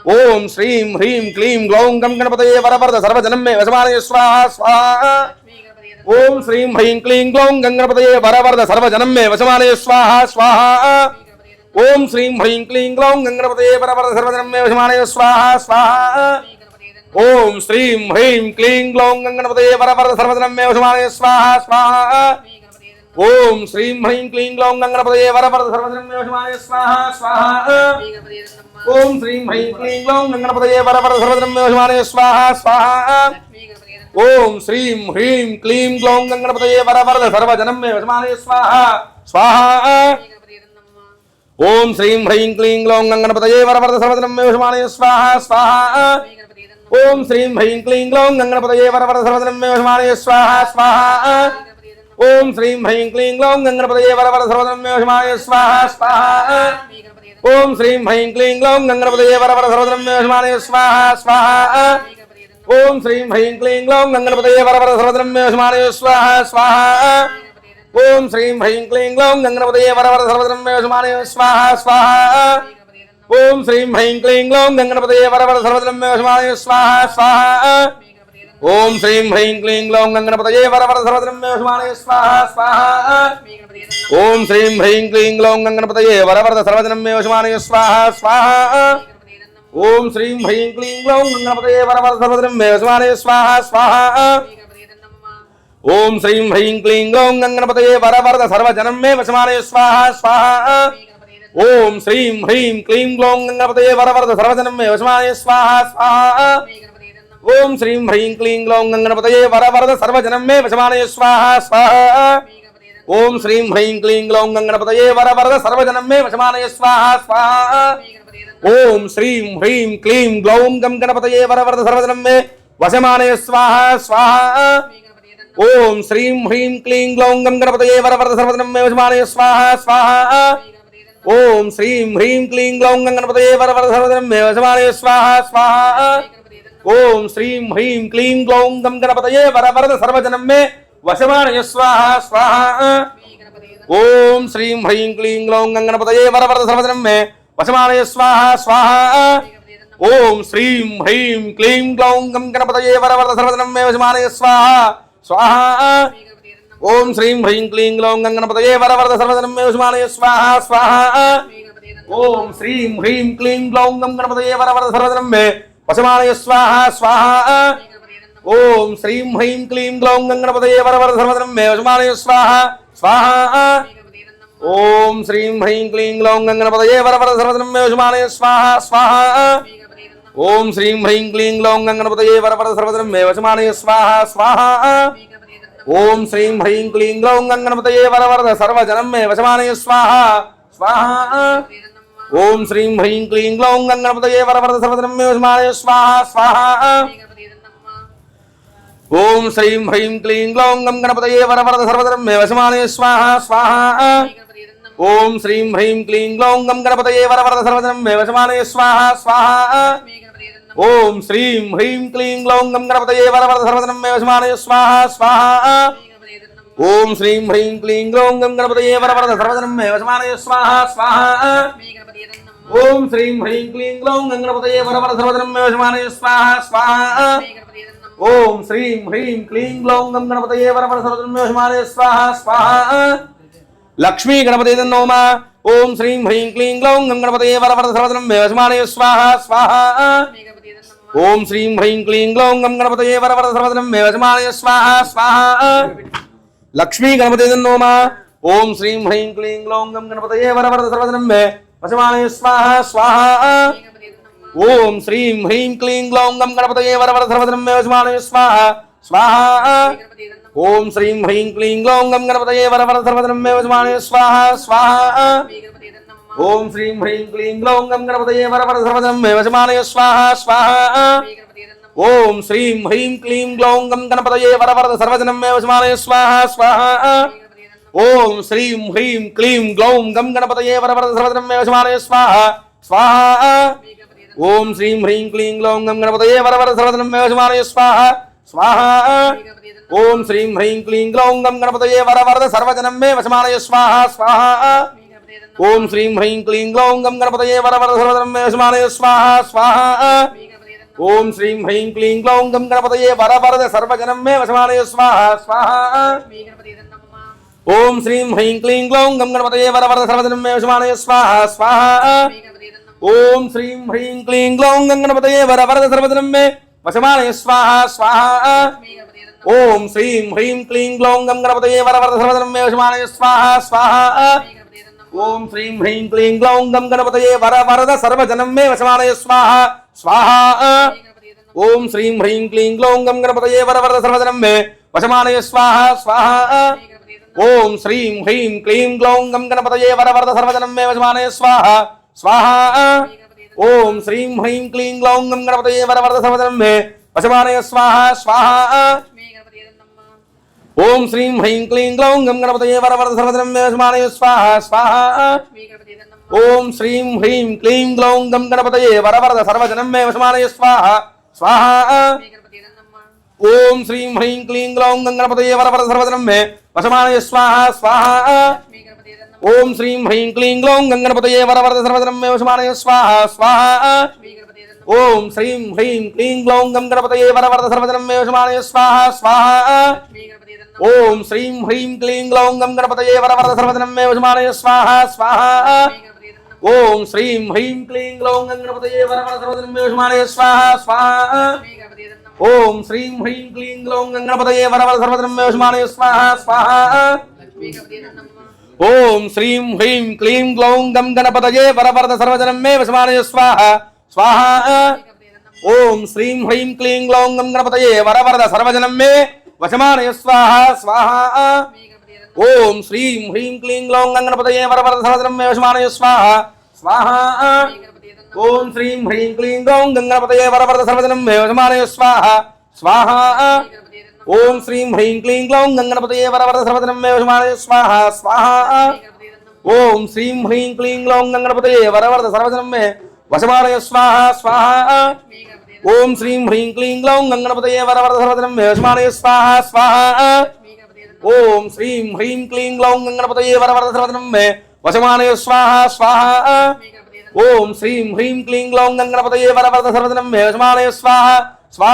ओम श्रीं ह्रीं क्लीं ग्लौं गणपतये वरवरद सर्वजनमेषमाणय स्वाहा स्वाहा। ओम श्रीं ह्रीं क्लीं ग्लौं गणपतये वरवरद सर्वजनमेषमाणय स्वाहा स्वाहा। ओम श्रीं ह्रीं क्लीं ग्लौं गणपतये वरवरद सर्वजनमेषमाणय स्वाहा स्वाहा। ओम श्रीं ह्रीं क्लीं ग्लौं गणपतये वरवरद सर्वजनमेषमाणय स्वाहा स्वाहा। ओम श्रीं ह्रीं क्लीं ग्लौं गंगणपतये वरवरद सर्वधर्मे वशमानय स्वाहा स्वाहा ओम श्रीं ह्रीं क्लीं ग्लौं गंगणपतये वरवरद सर्वधर्मे वशमानय स्वाहा स्वाहा ओम श्रीं ह्रीं क्लीं ग्लौं गंगणपतये वरवरद सर्वजनमे वशमानय स्वाहा स्वाहा ओम श्रीं ह्रीं क्लीं ग्लौं गंगणपतये वरवरद सर्वजनमे वशमानय स्वाहा स्वाहा ओम श्रीं ह्रीं क्लीं ग्लौं गंगणपतये वरवरद सर्वजनमे वशमानय स्वाहा स्वाहा ओम श्रीं ह्रीं क्लीं ग्लौं गंगणपतये वरवरद सर्वजनमे वशमानय स्वाहा स्वाहा ओम श्रीं ह्रीं क्लीं ग्लौं गंगणपतये वरवरद सर्वजनमे वशमानय स्वाहा स्वाहा ओम श्रीं ह्रीं क्लीं ग्लौं गंगणपतये वरवरद सर्वजनमे वशमानय स्वाहा स्वाहा ओम श्रीं ह्रीं क्लीं ग्लौं गंगणपतये वरवरद सर्वजनमे वशमानय स्वाहा स्वाहा ओम श्रीं ह्रीं क्लीं ग्लौं गंगणपतये वरवरद सर्वजनमे वशमानय स्वाहा स्वाहा ओम श्रीं ह्रीं क्लीं ग्लौं गंगणपतये वरवरद सर्वजनमे वशमानय स्वाहा स्वाहा ओम श्रीं ह्रीं क्लीं ग्लौं गंगणपतये वरवरद सर्वजनमे वशमानय स्वाहा स्वाहा ओम श्रीं ह्रीं क्लीं ग्लौं गंगणपतये वरवरद सर्वजनमे वशमानय स्वाहा स्वाहा ओम श्रीं ह्रीं क्लीं ग्लौं गंगणपतये वरवरद सर्वजनमे वशमानय स्वाहा स्वाहा ओम श्रीं ह्रीं क्लीं ग्लौं गंगणपतये वरवरद सर्वजनमे वशमानय स्वाहा स्वाहा ओम श्रीं ह्रीं क्लीं ग्लौं गंगणपतये वरवरद सर्वजनमे वशमानय स्वाहा स्वाहा ओम श्रीं ह्रीं क्लीं ग्लौं गंगणपतये वरवरद सर्वजनमे वशमानय स्वाहा स्वाहा ओम श्रीं ह्रीं क्लीं ग्लौं गंगणपतये वरवरद सर्वजनमे वशमानय स्वाहा स्वाहा ओम श्रीं ह्रीं क्लीं ग्लौं गंगणपतये वरवरद सर्वजनमे वशमानय स्वाहा स्वाहा ओम श्रीं ह्रीं क्लीं ग्लौं गंगणपतये वरवरद सर्वजनमे वशमानय स्वाहा स्वाहा ओम श्रीं ह्रीं क्लीं ग्लौं गंगणपतये वरवरद सर्वजनमे वशमानय स्वाहा स्वाहा ओम श्रीं ह्रीं क्लीं ग्लौं गंगणपतये वरवरद सर्वजनमे वशमानय स्वाहा स्वाहा ओम श्रीं ह्रीं क्लीं ग्लौं गंगणपतये वरवरद सर्वजनमे वशमानय स्वाहा स्वाहा ओम श्रीं ह्रीं क्लीं ग्लौं गंगणपतये वरवरद सर्वजनमे वशमानय स्वाहा स्वाहा ओम श्रीं ह्रीं क्लीं ग्लौं गंगणपतये वरवरद सर्वजनमे वशमानय स्वाहा स्वाहा ओम श्रीं ह्रीं क्लीं ग्लौं गंगणपतये वरवरद सर्वजनमे वशमानय स्वाहा स्वाहा ओम श्रीं ह्रीं क्लीं ग्लौं गंगणपतये वरवरद सर्वजनमे वशमानय स्वाहा स्वाहा ओम श्रीं ह्रीं क्लीं ग्लौं गंगणपतये वरवरद सर्वजनमे वशमानय स्वाहा स्वाहा ओम श्रीं ह्रीं क्लीं ग्लौं गंगणपतये वरवरद सर्वजनमे वशमानय स्वाहा स्वाहा ओम श्रीं ह्रीं क्लीं ग्लौं गंगणपतये वरवरद सर्वजनमे वशमानय स्वाहा स्वाहा ओम श्रीं ह्रीं क्लीं ग्लौं गंगणपतये वरवरद सर्वजनमे वशमानय स्वाहा स्वाहा ओम श्रीं ह्रीं क्लीं ग्लौं गंगणपतये वरवरद सर्वजनमे वशमानय स्वाहा स्वाहा ओम श्रीं ह्रीं क्लीं ग्लौं गंगणपतये वरवरद सर्वजनमे वशमानय स्वाहा स्वाहा ओम श्रीं ह्रीं क्लीं ग्लौं गंगणपतये वरवरद सर्वजनमे वशमानय स्वाहा स्वाहा ओम श्रीं ह्रीं क्लीं ग्लौं गंगणपतये वरवरद सर्वजनमे वशमानय स्वाहा स्वाहा ओम श्रीं ह्रीं क्लीं ग्लौं गंगणपतये वरवरद सर्वजनमे वशमानय स्वाहा स्वाहा लक्ष्मी गणपतये नमः ओम श्रीं ह्रीं क्लीं ग्लौं गंगणपतये वरवरद सर्वजनमे वशमानय स्वाहा स्वाहा ओम श्रीं ह्रीं क्लीं ग्लौं गंगणपतये वरवरद सर्वजनमे वशमानय स्वाहा स्वाहा लक्ष्मी गणपतये नमः ओम श्रीं ह्रीं क्लीं ग्लौं गंगणपतये वरवरद सर्वजनमे वशमानय स्वाहा स्वाहा ओम श्रीं ह्रीं क्लीं ग्लौं गंगणपतये वरवरद सर्वजनमे वशमानय स्वाहा स्वाहा ओम श्रीं ह्रीं क्लीं ग्लौं गंगणपतये वरवरद सर्वजनमे वशमानय स्वाहा स्वाहा ओम श्रीं ह्रीं क्लीं ग्लौं गंगणपतये वरवरद सर्वजनमे वशमानय स्वाहा स्वाहा ओम श्रीं ह्रीं क्लीं ग्लौं गंगणपतये वरवरद सर्वजनमे वशमानय स्वाहा स्वाहा ओम श्रीं ह्रीं क्लीं ग्लौं गंगणपतये वरवरद सर्वजनमे वशमानय स्वाहा स्वाहा ओम श्रीं ह्रीं क्लीं ग्लौं गंगणपतये वरवरद सर्वजनमे वशमानय स्वाहा स्वाहा ओम श्रीं ह्रीं क्लीं ग्लौं गंगणपतये वरवरद सर्वजनमे वशमानय स्वाहा स्वाहा ओम श्रीं ह्रीं क्लीं ग्लौं गंगणपतये वरवरद सर्वजनमे वशमानय स्वाहा स्वाहा ओम श्रीं ह्रीं क्लीं ग्लौं गंगणपतये वरवरद सर्वजनमे वशमानय स्वाहा स्वाहा ओम श्रीं ह्रीं क्लीं ग्लौं गंगणपतये वरवरद सर्वजनमे वशमानय स्वाहा स्वाहा ओम श्रीं ह्रीं क्लीं ग्लौं गंगणपतये वरवरद सर्वजनमे वशमानय स्वाहा स्वाहा ఓం శ్రీం హ్రీం క్లీం గ్లౌం గం గణపతయే వరవరద సర్వధనం మే వశమానయ స్వాహ స్వాహ ఓం శ్రీం హ్రీం క్లీం గ్లౌం గం గణపతయే వరవరద సర్వజనం మే వశమానయ స్వాహ స్వాహ ఓం శ్రీం హ్రీం క్లీం గ్లౌం గం గణపతయే వరవరద సర్వజనం మే వశమానయ స్వాహ స్వాహ ఓం శ్రీం హ్రీం క్లీం గ్లౌం గం గణపతయే వరవరద సర్వజనం మే వశమానయ స్వాహ స్వాహ ఓం శ్రీం హ్రీం క్లీం గ్లౌం గం గణపతయే వరవరద సర్వజనం మే వశమానయ స్వాహ స్వాహ ఓం శ్రీం హ్రీం క్లీం గ్లౌం గం గణపతయే వరవరద సర్వజనం మే వశమానయ స్వాహ స్వాహ ఓం శ్రీం హ్రీం క్లీం గ్లౌం గం గణపతయే వరవరద సర్వజనం మే వశమానయ స్వాహ స్వాహ ఓం శ్రీం హ్రీం క్లీం గ్లౌం గం గణపతయే వరవరద సర్వజనం మే వశమానయ స్వాహ స్వాహ ఓం శ్రీం హ్రీం క్లీం గ్లౌం గం గణపతయే వరవరద సర్వజనం మే వశమానయ స్వాహ స్వాహ ఓం శ్రీం హ్రీం క్లీం గ్లౌం గం గణపతయే వరవరద సర్వజనం మే వశమానయ స్వాహ స్వాహ ఓం శ్రీం హ్రీం క్లీం గ్లౌం గం గణపతయే వరవరద సర్వజనం మే వశమానయ స్వాహ స్వాహ ఓం శ్రీం హ్రీం క్లీం గ్లౌం గం గణపతయే వరవరద సర్వజనం మే వశమానయ స్వాహ స్వాహ ఓం శ్రీం హ్రీం క్లీం గ్లౌం గం గణపతయే వరవరద సర్వజనం మే వశమానయ స్వాహ స్వాహ ఓం శ్రీం హ్రీం క్లీం గ్లౌం గం గణపతయే వరవరద సర్వజనం మే వశమానయ స్వాహ స్వాహ ఓం శ్రీం హ్రీం క్లీం గ్లౌం గం గణపతయే వరవరద సర్వజనం మే వశమానయ స్వాహ స్వాహ ఓం శ్రీం హ్రీం క్లీం గ్లౌం గం గణపతయే వరవరద సర్వజనం మే వశమానయ స్వాహ స్వాహ ఓం శ్రీం హ్రీం క్లీం గ్లౌం గం గణపతయే వరవరద సర్వజనం మే వశమానయ స్వాహ స్వాహ ఓం శ్రీం హ్రీం క్లీం గ్లౌం గం గణపతయే వరవరద సర్వజనం మే వశమానయ స్వాహ స్వాహ ఓం శ్రీం హ్రీం క్లీం గ్లౌం గం గణపతయే వరవరద సర్వజనం మే వశమానయ స్వాహ స్వాహ ఓం శ్రీం హ్రీం క్లీం గ్లౌం గం గణపతయే వరవరద సర్వజనం మే వశమానయ స్వాహ స్వాహ ఓం శ్రీం హ్రీం క్లీం గ్లౌం గం గణపతయే వరవరద సర్వజనం మే వశమానయ స్వాహ స్వాహ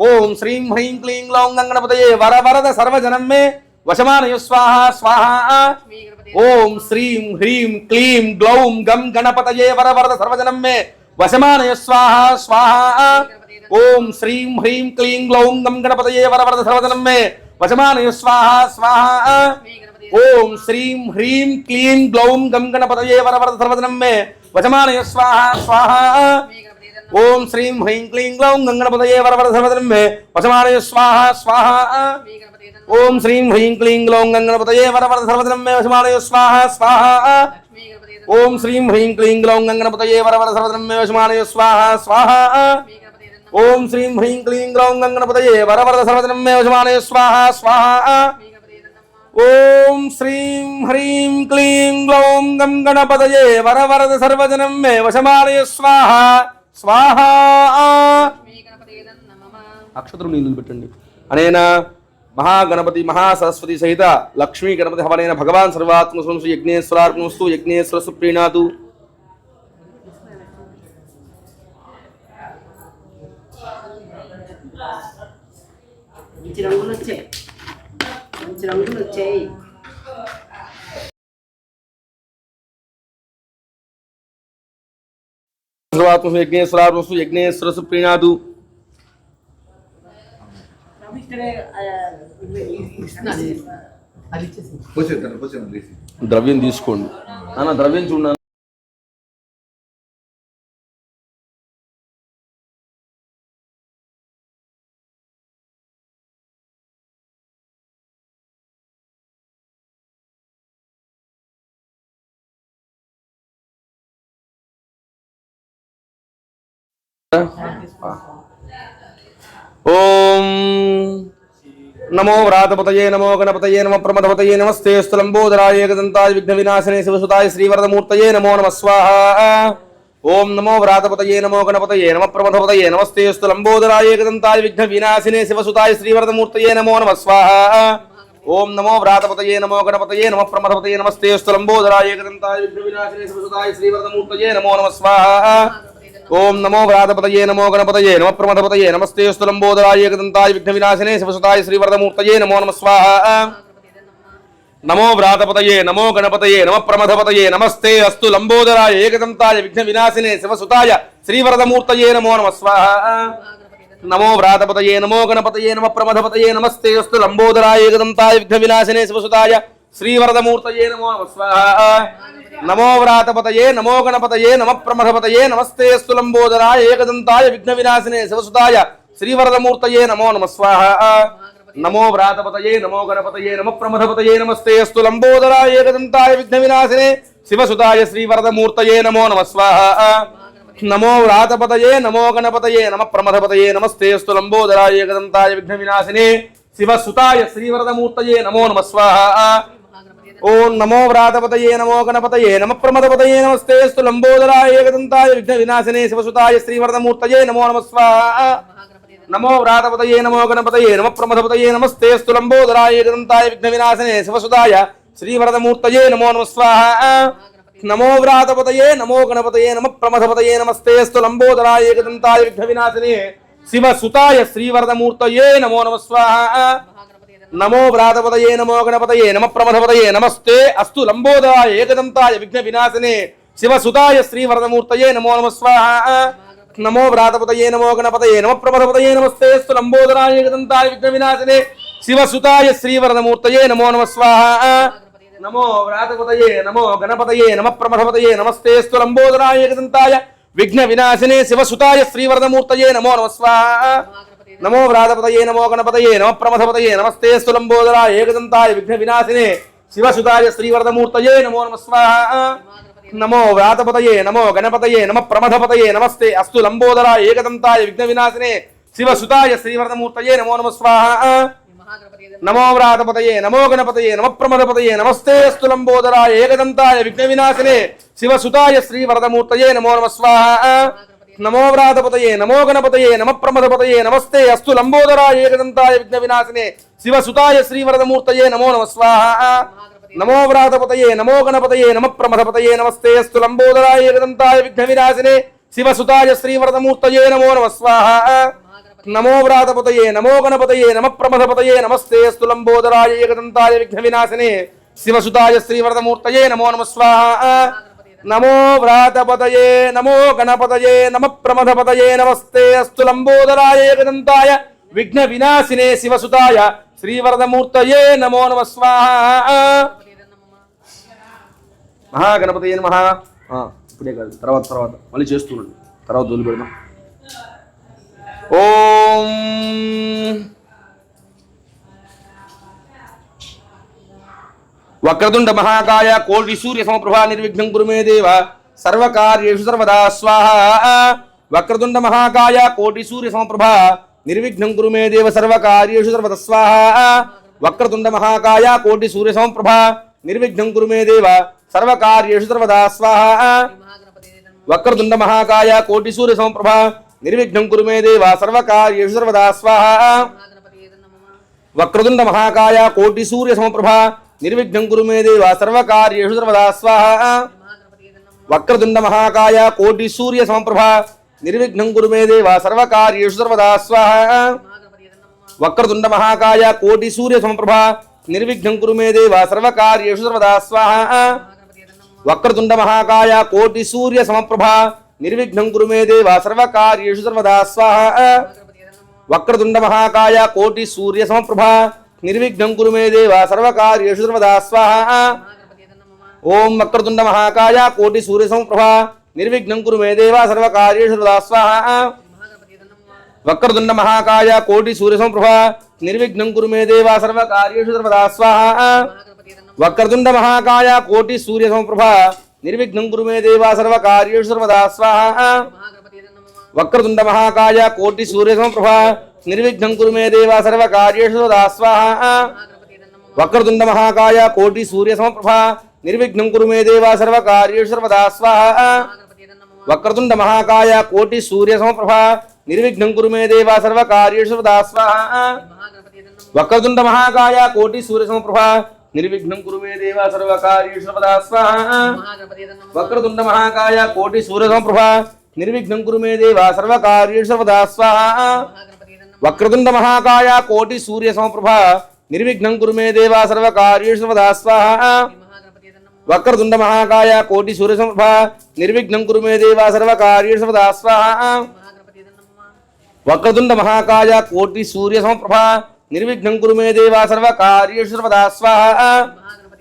ఓం శ్రీం హ్రీం క్లీం గ్లౌం గం గణపతయే వరవరద సర్వజనం మే వశమానయ స్వాహ స్వాహ ఓం శ్రీం హ్రీం క్లీం గ్లౌం గం గణపతయే వరవరద సర్వజనం మే వశమానయ స్వాహ స్వాహ ఓం శ్రీం హ్రీం క్లీం గ్లౌం గం గణపతయే వరవరద సర్వజనం మే వశమానయ స్వాహ స్వాహ ఓం శ్రీం హ్రీం క్లీం గ్లౌం గం గణపతయే వరవరద సర్వజనం మే వశమానయ స్వాహ స్వాహ ఓం శ్రీం హ్రీం క్లీం గ్లౌం గం గణపతయే వరవరద సర్వజనం మే వశమానయ స్వాహ స్వాహ ఓం శ్రీం హ్రీం క్లీం గ్లౌం గం గణపతయే వరవరద సర్వజనం మే వశమానయ స్వాహ స్వాహ ఓం శ్రీం హ్రీం క్లీం గ్లౌం గం గణపతయే వరవరద సర్వజనం మే వశమానయ స్వాహ స్వాహ ఓం శ్రీం హ్రీం క్లీం గ్లౌం గం గణపతయే వరవరద సర్వజనం మే వశమానయ స్వాహ స్వాహ ఓం శ్రీం హ్రీం క్లీం గ్లౌం గం గణపతయే వరవరద సర్వజనం మే వశమానయ స్వాహ స్వాహ ఓం శ్రీం హ్రీం క్లీం గ్లౌం గం గణపతయే వరవరద సర్వజనం మే వశమానయ స్వాహ స్వాహ అక్షతలు నీళ్ళు పెట్టండి అనేనా మహాగణపతి మహాసరస్వతి సహిత లక్ష్మీ గణపతి హవనేన భగవాన్ సర్వాత్మస్సు యజ్ఞేశ్వరార్పణస్తు యజ్ఞేశ్వరస్సు ప్రీణాతు మంచి రంగులు వచ్చాయి సర్వాత్మస్సు యజ్ఞేశ్వరార్పణస్తు యజ్ఞేశ్వరస్సు ప్రీణాతు ద్రవ్యం తీసుకోండి అన్న ద్రవ్యం చూడండి ఓం నమో వ్రాతపతయే నమో గణపతయే నమ ప్రమదపతయే నమస్తే స్థలంబోదరాయ ఏకదంతాయ విఘ్న వినాశనే శివసుతాయ శ్రీవరదమూర్తయే నమో నమ స్వాహ ఓం నమో వ్రాతపతయే నమో గణపతయే నమ ప్రమదపతయే నమస్తే స్థలంబోదరాయ ఏకదంతాయ విఘ్న వినాశనే శివసుతాయ శ్రీవరదమూర్తయే నమో నమ స్వాహ ఓం నమో వ్రాతపతయే నమో గణపతయే నమ ప్రమదపతయే నమస్తే స్థలంబోదరాయ ఏకదంతాయ విఘ్న వినాశనే శివసుతాయ శ్రీవరదమూర్తయే నమో నమ స్వాహ ఓం నమో వ్రాతపతయే నమో గణపతయే నమ ప్రమదపతయే నమస్తే స్థలంబోదరాయ ఏకదంతాయ విఘ్న వినాశనే శివసుతాయ శ్రీవరదమూర్తయే నమో నమ స్వాహ నమో వ్రాతపతయే నమో గణపతయే నమ ప్రమదపతయే నమస్తే అస్తు లంబోదరాయ ఏకదంతాయ విఘ్న వినాశనే శివసుతాయ శ్రీవరదమూర్తయే నమో నమ స్వాహ नमो व्रातपतये नमो गणपतये नमः प्रमथपतये नमस्ते अस्तु लंबोदराय एकदंताय विघ्नविनाशिने शिवसुताय श्रीवरदमूर्तये नमो नमः स्वाहा नमो व्रातपतये नमो गणपतये नमः प्रमथपतये नमस्ते अस्तु लंबोदराय एकदंताय विघ्नविनाशिने शिवसुताय श्रीवरदमूर्तये नमो नमः स्वाहा नमो व्रातपतये नमो गणपतये नमः प्रमथपतये नमस्ते अस्तु लंबोदराय एकदंताय विघ्नविनाशिने शिवसुताय श्रीवरदमूर्तये नमो नमः स्वाहा नमो व्रातपतये नमो गणपतये नमः प्रमथपतये नमस्ते अस्तु लंबोदराय एकदंताय विघ्नविनाशिने शिवसुताय श्रीवरदमूर्तये नमो नमः स्वाहा ओम नमो व्रातपतये नमो गणपतये नमः प्रमथपतये नमस्ते अस्तु लंबोदराय एकदंताय विघ्नविनाशिने शिवसुताय श्रीवरदमूर्तये नमो नमः स्वाहा नमो व्रातपतये नमो गणपतये नमः प्रमथपतये नमस्ते अस्तु लंबोदराय एकदंताय विघ्नविनाशिने शिवसुताय श्रीवरदमूर्तये नमो नमः स्वाहा नमो व्रातपतये नमो गणपतये नमः प्रमथपतये नमस्ते अस्तु लंबोदराय एकदंताय विघ्नविनाशिने शिवसुताय श्रीवरदमूर्तये नमो नमः स्वाहा नमो व्रातपतये नमो गणपतये नमः प्रमथपतये नमस्ते अस्तु लंबोदराय एकदंताय विघ्नविनाशिने शिवसुताय श्रीवरदमूर्तये नमो नमः स्वाहा नमो व्रातपतये नमो गणपतये नमः प्रमथपतये नमस्ते अस्तु लंबोदराय एकदंताय विघ्नविनाशिने शिवसुताय श्रीवरदमूर्तये नमो नमः स्वाहा नमो व्रातपतये नमो गणपतये नमः प्रमथपतये नमस्ते अस्तु लंबोदराय एकदंताय विघ्नविनाशिने शिवसुताय श्रीवरदमूर्तये नमो नमः स्वाहा नमो व्रातपतये नमो गणपतये नमः प्रमथपतये नमस्ते अस्तु लंबोदराय एकदंताय विघ्नविनाशिने शिवसुताय श्रीवरदमूर्तये नमो नमः स्वाहा नमो व्रातपतये नमो गणपतये नमः प्रमथपतये नमस्ते अस्तु लंबोदराय एकदंताय विघ्नविनाशिने शिवसुताय श्रीवरदमूर्तये नमो नमः स्वाहा नमो व्रातपतये नमो गणपतये नमः प्रमथपतये नमस्ते अस्तु लंबोदराय एकदंताय विघ्नविनाशिने शिवसुताय श्रीवरदमूर्तये नमो नमः स्वाहा नमो व्रातपतये नमो गणपतये नमः प्रमथपतये नमस्ते अस्तु लंबोदराय एकदंताय विघ्नविनाशिने शिवसुताय श्रीवरदमूर्तये नमो नमः स्वाहा नमो व्रातपतये नमो गणपतये नमः प्रमथपतये नमस्ते अस्तु लंबोदराय एकदंताय विघ्नविनाशिने शिवसुताय श्रीवरदमूर्तये नमो नमः स्वाहा नमो व्रातपतये नमो गणपतये नमः प्रमथपतये नमस्ते अस्तु लंबोदराय एकदंताय विघ्नविनाशिने शिवसुताय श्रीवरदमूर्तये नमो नमः स्वाहा नमो व्रातपतये नमो गणपतये नमः प्रमथपतये नमस्ते अस्तु लंबोदराय एकदंताय विघ्नविनाशिने शिवसुताय श्रीवरदमूर्तये नमो नमः स्वाहा महागणपतये नमः ఇప్పుడే కాదు తర్వాత మళ్ళీ చేస్తున్నాడు తర్వాత వదిలి పెడదాం ఓం వక్రతుండ మహాకాయ కోటి సూర్య సమప్రభా నిర్విఘ్నం కురు మే దేవ సర్వకార్యేషు సర్వదా స్వాహా వక్రతుండ మహాకాయ కోటి సూర్య సమప్రభా నిర్విఘ్నం కురు మే దేవ సర్వకార్యేషు సర్వదా స్వాహా వక్రతుండ మహాకాయ కోటి సూర్య సమప్రభా నిర్విఘ్నం కురు మే దేవ సర్వకార్యేషు సర్వదా స్వాహా వక్రతుండ మహాకాయ కోటి సూర్య సమప్రభా నిర్విఘ్నం కురు మే దేవ సర్వకార్యేషు సర్వదా స్వాహా వక్రతుండ మహాకాయ కోటి సూర్య సమప్రభా నిర్విఘ్నం కురు మే దేవ సర్వకార్యేషు సర్వదా స్వాహా వక్రతుండ మహాకాయ కోటి సూర్య సమప్రభా నిర్విఘ్నం కురు మే దేవ సర్వకార్యేషు సర్వదా స్వాహా వక్రతుండ మహాకాయ కోటి సూర్య సమప్రభా నిర్విఘ్నం కురు మే దేవ సర్వకార్యేషు సర్వదా స్వాహా వక్రతుండ మహాకాయ కోటి సూర్య సమప్రభా నిర్విఘ్నం కురు మే దేవ సర్వకార్యేషు సర్వదా స్వాహా వక్రతుండ మహాకాయ కోటి సూర్య సమప్రభా నిర్విఘ్నం కురు మే దేవ సర్వకార్యేషు సర్వదా స్వాహా ఓం వక్రతుండ మహాకాయ కోటి సూర్య సమప్రభా నిర్విఘ్నం కురు మే దేవ సర్వకార్యేషు సర్వదా స్వాహా వక్రతుండ మహాకాయ కోటి సూర్య సమప్రభా నిర్విఘ్నం కురు మే దేవ సర్వకార్యేషు సర్వదా స్వాహా వక్రతుండ మహాకాయ కోటి సూర్య సమప్రభా నిర్విఘ్నం కురు మే దేవ సర్వకార్యేషు సర్వదా స్వాహా వక్రతుండ మహాకాయ కోటి సూర్య సమప్రభా నిర్విఘ్నం కురు మే దేవ సర్వకార్యేషు సర్వదా స్వాహా వక్రతుండ మహాకాయ కోటి సూర్య సమప్రభా నిర్విఘ్నం కురు మే దేవ సర్వకార్యేషు సర్వదా స్వాహా వక్రతుండ మహాకాయ కోటి సూర్య సమప్రభా నిర్విఘ్నం కురు మే దేవ సర్వకార్యేషు సర్వదా స్వాహా వక్రతుండ మహాకాయ కోటి సూర్య సమప్రభా నిర్విఘ్నం కురు మే దేవ సర్వకార్యేషు సర్వదా స్వాహా వక్రతుండ మహాకాయ కోటి సూర్య సమప్రభా నిర్విఘ్నం కురు మే దేవ సర్వకార్యేషు సర్వదా స్వాహా వక్రతుండ మహాకాయ కోటి సూర్య సమప్రభా నిర్విఘ్నం కురు మే దేవ సర్వకార్యేషు సర్వదా స్వాహా వక్రతుండ మహాకాయ కోటి సూర్య సమప్రభా నిర్విఘ్నం కురు మే దేవ సర్వకార్యేషు సర్వదా స్వాహా వక్రతుండ మహాకాయ కోటి సూర్య సమప్రభా నిర్విఘ్నం కురు మే దేవా సర్వకార్యేషు సర్వదా స్వాహా.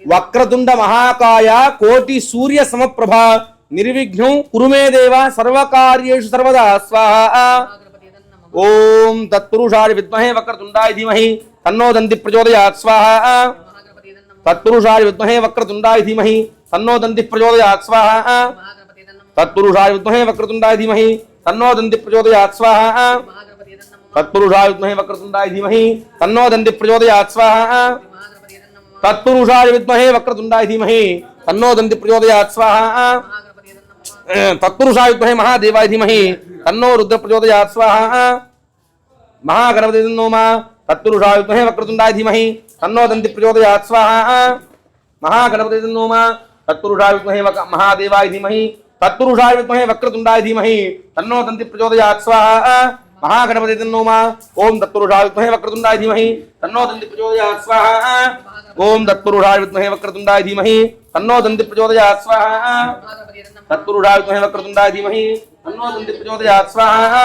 వక్రతుండ మహాకాయ కోటి సూర్య సమప్రభా నిర్విఘ్నం కురు మే దేవా సర్వకార్యేషు సర్వదా స్వాహా. ఓం తత్పురుషాయ విద్మహే వక్రతుండాయ ధీమహి తన్నో దంతి ప్రచోదయాత్ స్వాహా. తత్పురుషాయ విద్మహే వక్రతుండాయ ధీమహి తన్నో దంతి ప్రచోదయాత్ స్వాహా. తత్పురుషాయ విద్మహే వక్రతుండాయ ధీమహి తన్నో దంతి ప్రచోదయాత్ స్వాహా. తత్పురుషాయ విద్మహే వక్రతుండాయ ధీమహి తన్నో దంతి ప్రచోదయాత్ స్వాహా. తత్పురుషాయ విద్మహే వక్రతుండాయ ధీమహి తన్నో దంతి ప్రచోదయాత్ స్వాహా. తత్పురుషాయ విద్మహే మహాదేవాయ ధీమహి తన్నో రుద్ర ప్రచోదయాత్ స్వాహా. మహాగణపతి నమః. తత్పురుషాయ విద్మహే వక్రతుండాయ ధీమహి తన్నో దంతి ప్రచోదయాత్ స్వాహా. మహాగణపతి నమః. తత్పురుషాయ విద్మహే మహాదేవాయ ధీమహి తత్పురుషాయ విద్మహే వక్రతుండాయ ధీమహి తన్నో దంతి ప్రచోదయాత్ స్వాహా. మహాగణపతి నమః. ఓం తత్పురుషాయ విద్మహే వక్రతుండాయ ధీమహి తన్నో దంతి ప్రచోదయాత్ స్వాహా. ఓం తత్పురుషాయ విద్మహే వక్రతుండాయ ధీమహి తన్నో దంతి ప్రచోదయాత్ స్వాహా. తత్పురుషాయ విద్మహే వక్రతుండాయ ధీమహి తన్నో దంతి ప్రచోదయాత్ స్వాహా.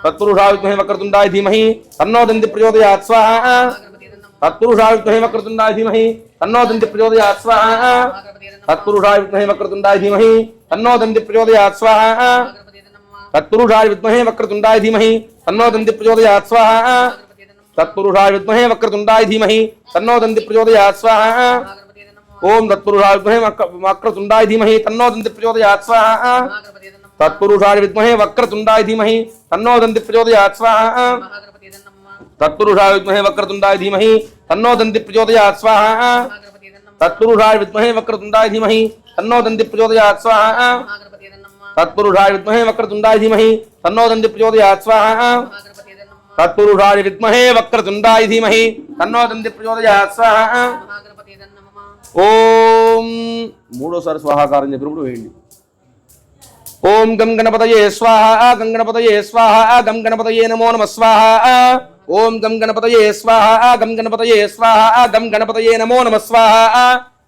తత్పురుషాయ విద్మహే వక్రతుండాయ ధీమహి తన్నో దంతి ప్రచోదయాత్ స్వాహా. తత్పురుషాయ విద్మహే వక్రతుండాయ ధీమహి తన్నో దంతి ప్రచోదయాత్ స్వాహా. తత్పురుషాయ విద్మహే వక్రతుండాయ ధీమహి తన్నో దంతి ప్రచోదయాత్ స్వాహా. తత్పురుషాయ విద్మహే వక్రతుండాయ ధీమహి తన్నో దంతి ప్రచోదయాత్ స్వాహా. తత్పురుషాయ విద్మహే వక్రతుండాయ ధీమహి తన్నో దంతి ప్రచోదయాత్ స్వాహా. ఓం తత్పురుషాయ విద్మహే వక్రతుండాయ ధీమహి తన్నో దంతి ప్రచోదయాత్ స్వాహా. తత్పురుషాయ విద్మహే వక్రతుండాయ ధీమహి తన్నో దంతి ప్రచోదయాత్ స్వాహా. తత్పురుషాయ విద్మహే వక్రతుండాయ ధీమహి తన్నో దంతి ప్రచోదయాత్ స్వాహా. తత్పురుషాయ విద్మహే వక్రతుండాయ ధీమహి తన్నో దంతి ప్రచోదయాత్ స్వాహా. తత్పురుషాయ విద్మహే వక్రతుండాయ ధీమహి తన్నో దంతి ప్రచోదయాత్ స్వాహా. తత్పురుషాయ విద్మహే వక్రతుండాయ ధీమహి తన్నో దంతి ప్రచోదయాత్ స్వాహా. ఓం మూడోసారి స్వాహాకారం చెప్పినప్పుడు వేయండి. ఓం గం గణపతయే స్వాహా గం గణపతయే స్వాహా గం గణపతయే నమో నమః స్వాహా. ఓం గం గణపతయే స్వాహా గం గణపతయే స్వాహా గం గణపతయే నమో నమః స్వాహా.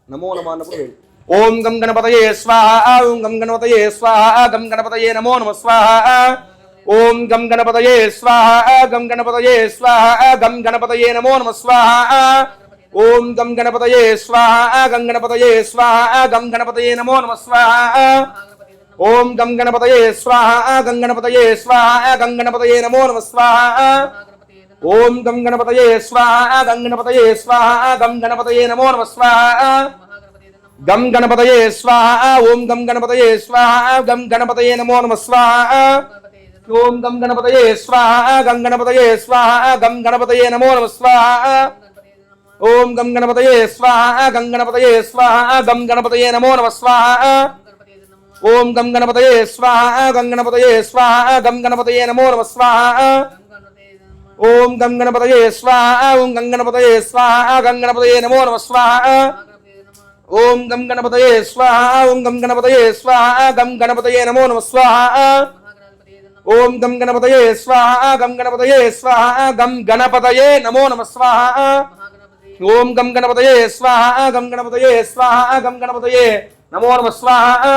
నమో నమః అన్నప్పుడు వేయండి. ఓం గం గణపతయే స్వాహా ఓం గం గణపతయే స్వాహా గం గణపతయే నమో నమః స్వాహా. ఓం గం గణపతయే స్వాహా గం గణపతయే స్వాహా గం గణపతయే నమో నమః స్వాహా. ఓం గం గణపతయే స్వాహా గం గణపతయే స్వాహా గం గణపతయే నమో నమః స్వాహా. ఓం గం గణపతయే స్వాహా గం గణపతయే స్వాహా గం గణపతయే నమో నమః స్వాహా. ఓం గం గణపతయే స్వాహా గం గణపతయే స్వాహా గం గణపతయే నమో నమః స్వాహా. గం గణపతయే స్వాహా ఓం గం గణపతయే స్వాహా గం గణపతయే నమో నమః స్వాహా. ఓం గం గణపతయే స్వాహా గం గణపతయే స్వాహా గం గణపతయే నమో నమః స్వాహా. ఓం గం గణపతయే స్వాహా గం గణపతయే స్వాహా గం గణపతయే నమో నమః స్వాహా. ఓం గం గణపతయే స్వాహా గం గణపతయే స్వాహా గం గణపతయే నమో నమః స్వాహా. ఓం గం గణపతయే స్వాహా ఓం గం గణపతయే స్వాహా గం గణపతయే నమో నమః స్వాహా. ఓం గం గణపతయే స్వాహా ఓం గం గణపతయే స్వాహా గం గణపతయే నమో నమః స్వాహా. ఓం గం గణపతయే స్వాహా గం గణపతయే స్వాహా గం గణపతయే నమో నమః స్వాహా. ఓం గం గణపతయే స్వాహా గం గణపతయే స్వాహా గం గణపతయే నమో నమః స్వాహా.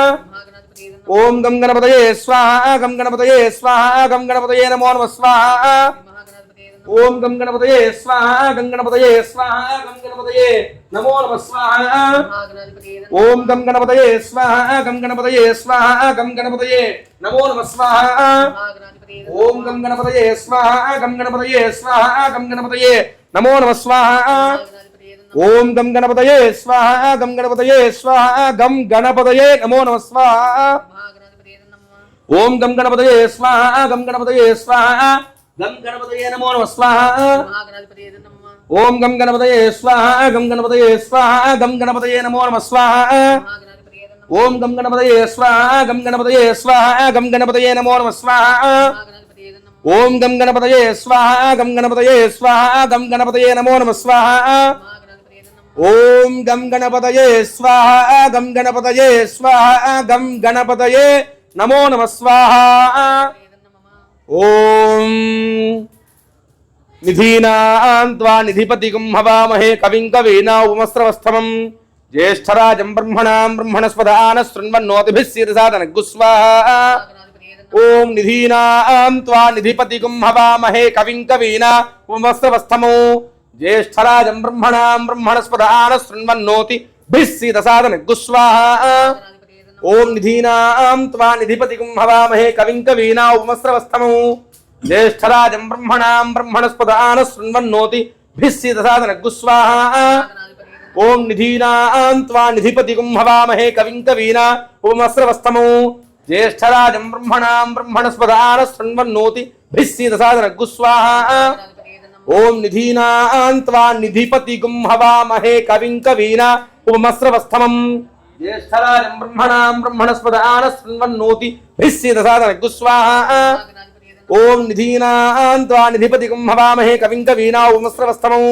ఓం గం గణపతయే స్వాహా గం గణపతయే స్వాహా గం గణపతయే నమో నమః స్వాహా. ఓం గం గణపతయే స్వాహా గం గణపతయే స్వాహా గం గణపతయే నమో నమః స్వాహా. ఓం గం గణపతయే స్వాహా గం గణపతయే స్వాహా గం గణపతయే నమో నమః స్వాహా. ఓం గం గణపతయే స్వాహా గం గణపతయే స్వాహా గం గణపతయే నమో నమః స్వాహా. ఓం గం గణపతయే స్వాహా గం గణపతయే స్వాహా గం గణపతయే నమో నమః స్వాహా. ఓం గం గణపతయే స్వాహా గం గణపతయే స్వాహా గం గణపతయే నమో నమః స్వాహా. ఓం గం గణపతయే స్వాహా గం గణపతయే స్వాహా గం గణపతయే నమో నమః స్వాహా. ఓం గం గణపతయే స్వాహా గం గణపతయే స్వాహా గం గణపతయే నమో నమః స్వాహా. ఓం గం గణపతయే స్వాహా గం గణపతయే స్వాహా గం గణపతయే నమో నమః స్వాహా. ఓం గం గణపతయే స్వాహా గం గణపతయే స్వాహా గం గణపతయే నమో నమః స్వాహా. ఓం నిధీనాం త్వా నిధిపతిగం హవామహే కవిం కవీనాముపమస్రవస్తమం జ్యేష్ఠరాజం బ్రహ్మణాం బ్రహ్మణస్పదాన శృణ్వన్నోతిభిः శీర్షాదనగ్గు స్వాహా. ఓం నిధీనాం త్వా నిధిపతిగుం హవామహే కవిం కవీనా ఉపమస్రవస్తమో జ్యేష్ఠరాజం బ్రహ్మణాం బ్రహ్మణస్పదాన శృణ్వన్నోతి భిస్సీదసాదన గుస్వాహా ఓం నిధీనాం త్వా నిధిపతిగుం హవామహే కవిం కవీనా ఉపమస్రవస్తమో జ్యేష్ఠరాజం బ్రహ్మణాం బ్రహ్మణస్పదాన శృణ్వన్నోతి భిస్సీదసాదన గుస్వాహా ఓం నిధీనాం త్వా నిధిపతిగుం హవామహే కవిం కవీనా ఉపమస్రవస్తమో జ్యేష్ఠరాజం బ్రహ్మణాం బ్రహ్మణస్పదాన శృణ్వన్నోతి భిస్సీదసాదన గుస్వాహా ఓం నిధీనాం త్వా నిధిపతిగుం హవామహే కవిం కవీనా ఉపమస్రవస్తమం జ్యేష్ఠరాజం బ్రహ్మణాం బ్రహ్మణస్పదాన శృణ్వన్నోతి భిస్సీదసాదన గుస్వాహా ఓం నిధీనాం త్వా నిధిపతిగుం హవామహే కవిం కవీనా ఉపమస్రవస్తమం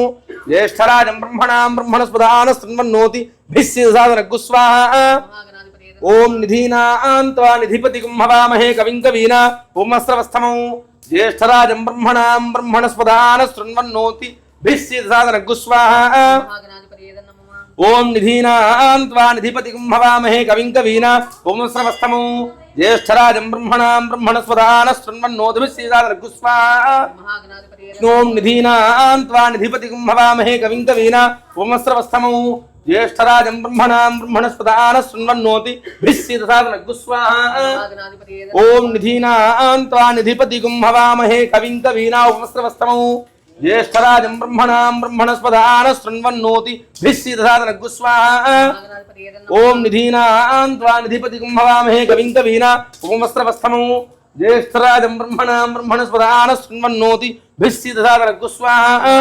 జ్యేష్ఠరాజం బ్రహ్మణాం బ్రహ్మణస్పదాన శృణ్వన్నోతి భిస్సీదసాదన గుస్వాహా ఓం నిధీనాం త్వా నిధిపతిగుం హవామహే కవిం కవీనా ఉపమస్రవస్తమం జ్యేష్ఠరాజం బ్రహ్మణాం బ్రహ్మణస్పదాన శృణ్వన్నోతి భిస్సీదసాదన గుస్వాహా ఓం నిధీనాం త్వా నిధిపతిగుం హవామహే కవిం కవీనా ఉపమస్రవస్తమం జ్యేష్ఠరాజం బ్రహ్మణాం బ్రహ్మణస్పదాన శృణ్వన్నోతి భిస్సీదసాదన గుస్వాహా ఓం నిధీనాం త్వా నిధిపతిగుం హవామహే కవిం కవీనా ఉపమస్రవస్తమం జ్యేష్ఠరాజం బ్రహ్మణాం బ్రహ్మణస్పదాన శృణ్వన్నోతి భిస్సీదసాదన గుస్వాహా ఓం నిధీనాం త్వా నిధిపతిగుం హవామహే కవిం కవీనా ఉపమస్రవస్తమం జ్యేష్ఠరాజం బ్రహ్మణాం బ్రహ్మణస్పదాన శృణ్వన్నోతి భిస్సీదసాదన గుస్వాహా ఓం నిధీనాం త్వా నిధిపతిగుం హవామహే కవిం కవీనా ఉపమస్రవస్తమం జ్యేష్ఠరాజం బ్రహ్మణాం బ్రహ్మణస్పదాన శృణ్వన్నోతి భిస్సీదసాదన గుస్వాహా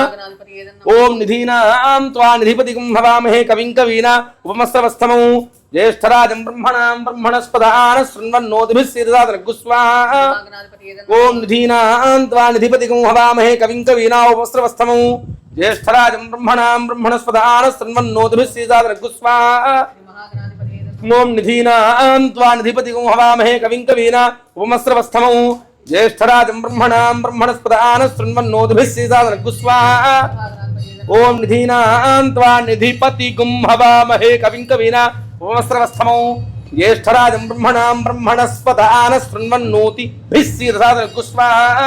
ఓం నిధీనాం త్వా నిధిపతిగుం హవామహే కవిం కవీనా ఉపమస్రవస్తమం జ్యేష్ఠరాజం బ్రహ్మణాం బ్రహ్మణస్పదాన శృణ్వన్నోతి భిస్సీదసాదన గుస్వాహా ఓం నిధీనాం త్వా నిధిపతిగుం హవామహే కవిం కవీనా ఉపమస్రవస్తమం జ్యేష్ఠరాజం బ్రహ్మణాం బ్రహ్మణస్పదాన శృణ్వన్నోతి భిస్సీదసాదన గుస్వాహా ఓం నిధీనాం త్వా నిధిపతిగుం హవామహే కవిం కవీనా ఉపమస్రవస్తమం జ్యేష్ఠరాజం బ్రహ్మణాం బ్రహ్మణస్పదాన శృణ్వన్నోతి భిస్సీదసాదన గుస్వాహా ఓం నిధీనాం త్వా నిధిపతిగుం హవామహే కవిం కవీనా ఉపమస్రవస్తమం జ్యేష్ఠరాజం బ్రహ్మణాం బ్రహ్మణస్పదాన శృణ్వన్నోతి భిస్సీదసాదన గుస్వాహా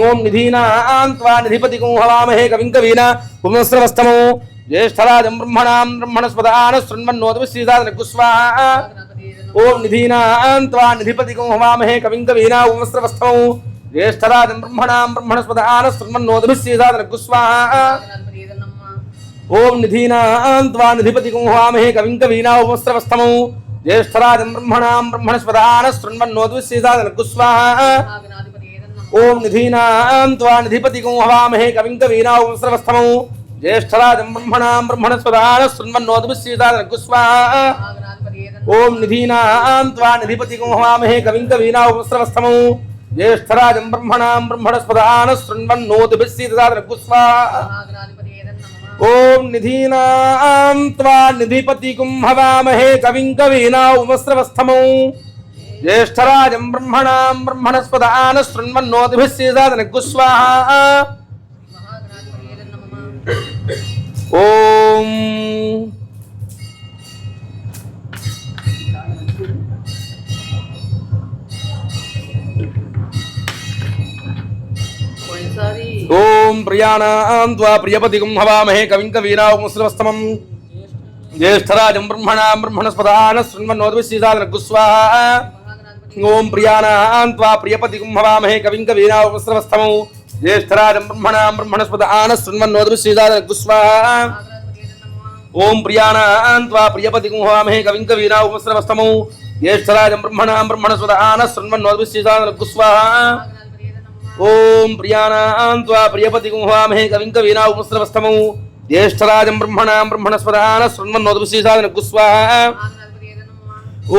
ఓం నిధీనాం త్వా నిధిపతిగుం హవామహే కవిం కవీనా ఉపమస్రవస్తమం జ్యేష్ఠరాజం బ్రహ్మణాం బ్రహ్మణస్పదాన శృణ్వన్నోతి భిస్సీదసాదన గుస్వాహా ఓం నిధీనాం త్వా నిధిపతిగుం హవామహే కవిం కవీనా ఉపమస్రవస్తమం జ్యేష్ఠరాజం బ్రహ్మణాం బ్రహ్మణస్పదాన శృణ్వన్నోతి భిస్సీదసాదన గుస్వాహా ఓం నిధీనాం త్వా నిధిపతిగుం హవామహే కవిం కవీనా ఉపమస్రవస్తమం జ్యేష్ఠరాజం బ్రహ్మణాం బ్రహ్మణస్పదాన శృణ్వన్నోతి భిస్సీదసాదన గుస్వాహా ఓం నిధీనాం త్వా నిధిపతిగుం హవామహే కవిం కవీనా ఉపమస్రవస్తమం జ్యేష్ఠరాజం బ్రహ్మణాం బ్రహ్మణస్పదాన శృణ్వన్నోతి భిస్సీదసాదన గుస్వాహా ఓం నిధీనాం త్వా నిధిపతిగుం హవామహే కవిం కవీనా ఉపమస్రవస్తమం జ్యేష్ఠరాజం బ్రహ్మణాం బ్రహ్మణస్పదాన శృణ్వన్నోతి భిస్సీదసాదన గుస్వాహా ఓం నిధీనాం త్వా నిధిపతిగుం హవామహే కవిం కవీనా ఉపమస్రవస్తమం జ్యేష్ఠరాజం బ్రహ్మణాం బ్రహ్మణస్పదాన శృణ్వన్నోతి భిస్సీదసాదన గుస్వాహా ఓం ఓం ప్రియాణాం త్వా ప్రియపతిగుం హవామహే కవిం కవీనా ఉపమస్రవస్తమం జ్యేష్ఠరాజం బ్రహ్మణాం బ్రహ్మణస్పదాన శృణ్వన్నోతి భిస్సీదసాదన గుస్వాహా ఓం ప్రియాణాం త్వా ప్రియపతిగుం హవామహే కవిం కవీనా ఉపమస్రవస్తమం జ్యేష్ఠరాజం బ్రహ్మణాం బ్రహ్మణస్పదాన శృణ్వన్నోతి భిస్సీదసాదన గుస్వాహా ఓం ప్రియాణాం త్వా ప్రియపతిగుం హవామహే కవిం కవీనా ఉపమస్రవస్తమం జ్యేష్ఠరాజం బ్రహ్మణాం బ్రహ్మణస్పదాన శృణ్వన్నోతి భిస్సీదసాదన గుస్వాహా ఓం ప్రియాణాం త్వా ప్రియపతిగుం హవామహే కవిం కవీనా ఉపమస్రవస్తమం జ్యేష్ఠరాజం బ్రహ్మణాం బ్రహ్మణస్పదాన శృణ్వన్నోతి భిస్సీదసాదన గుస్వాహా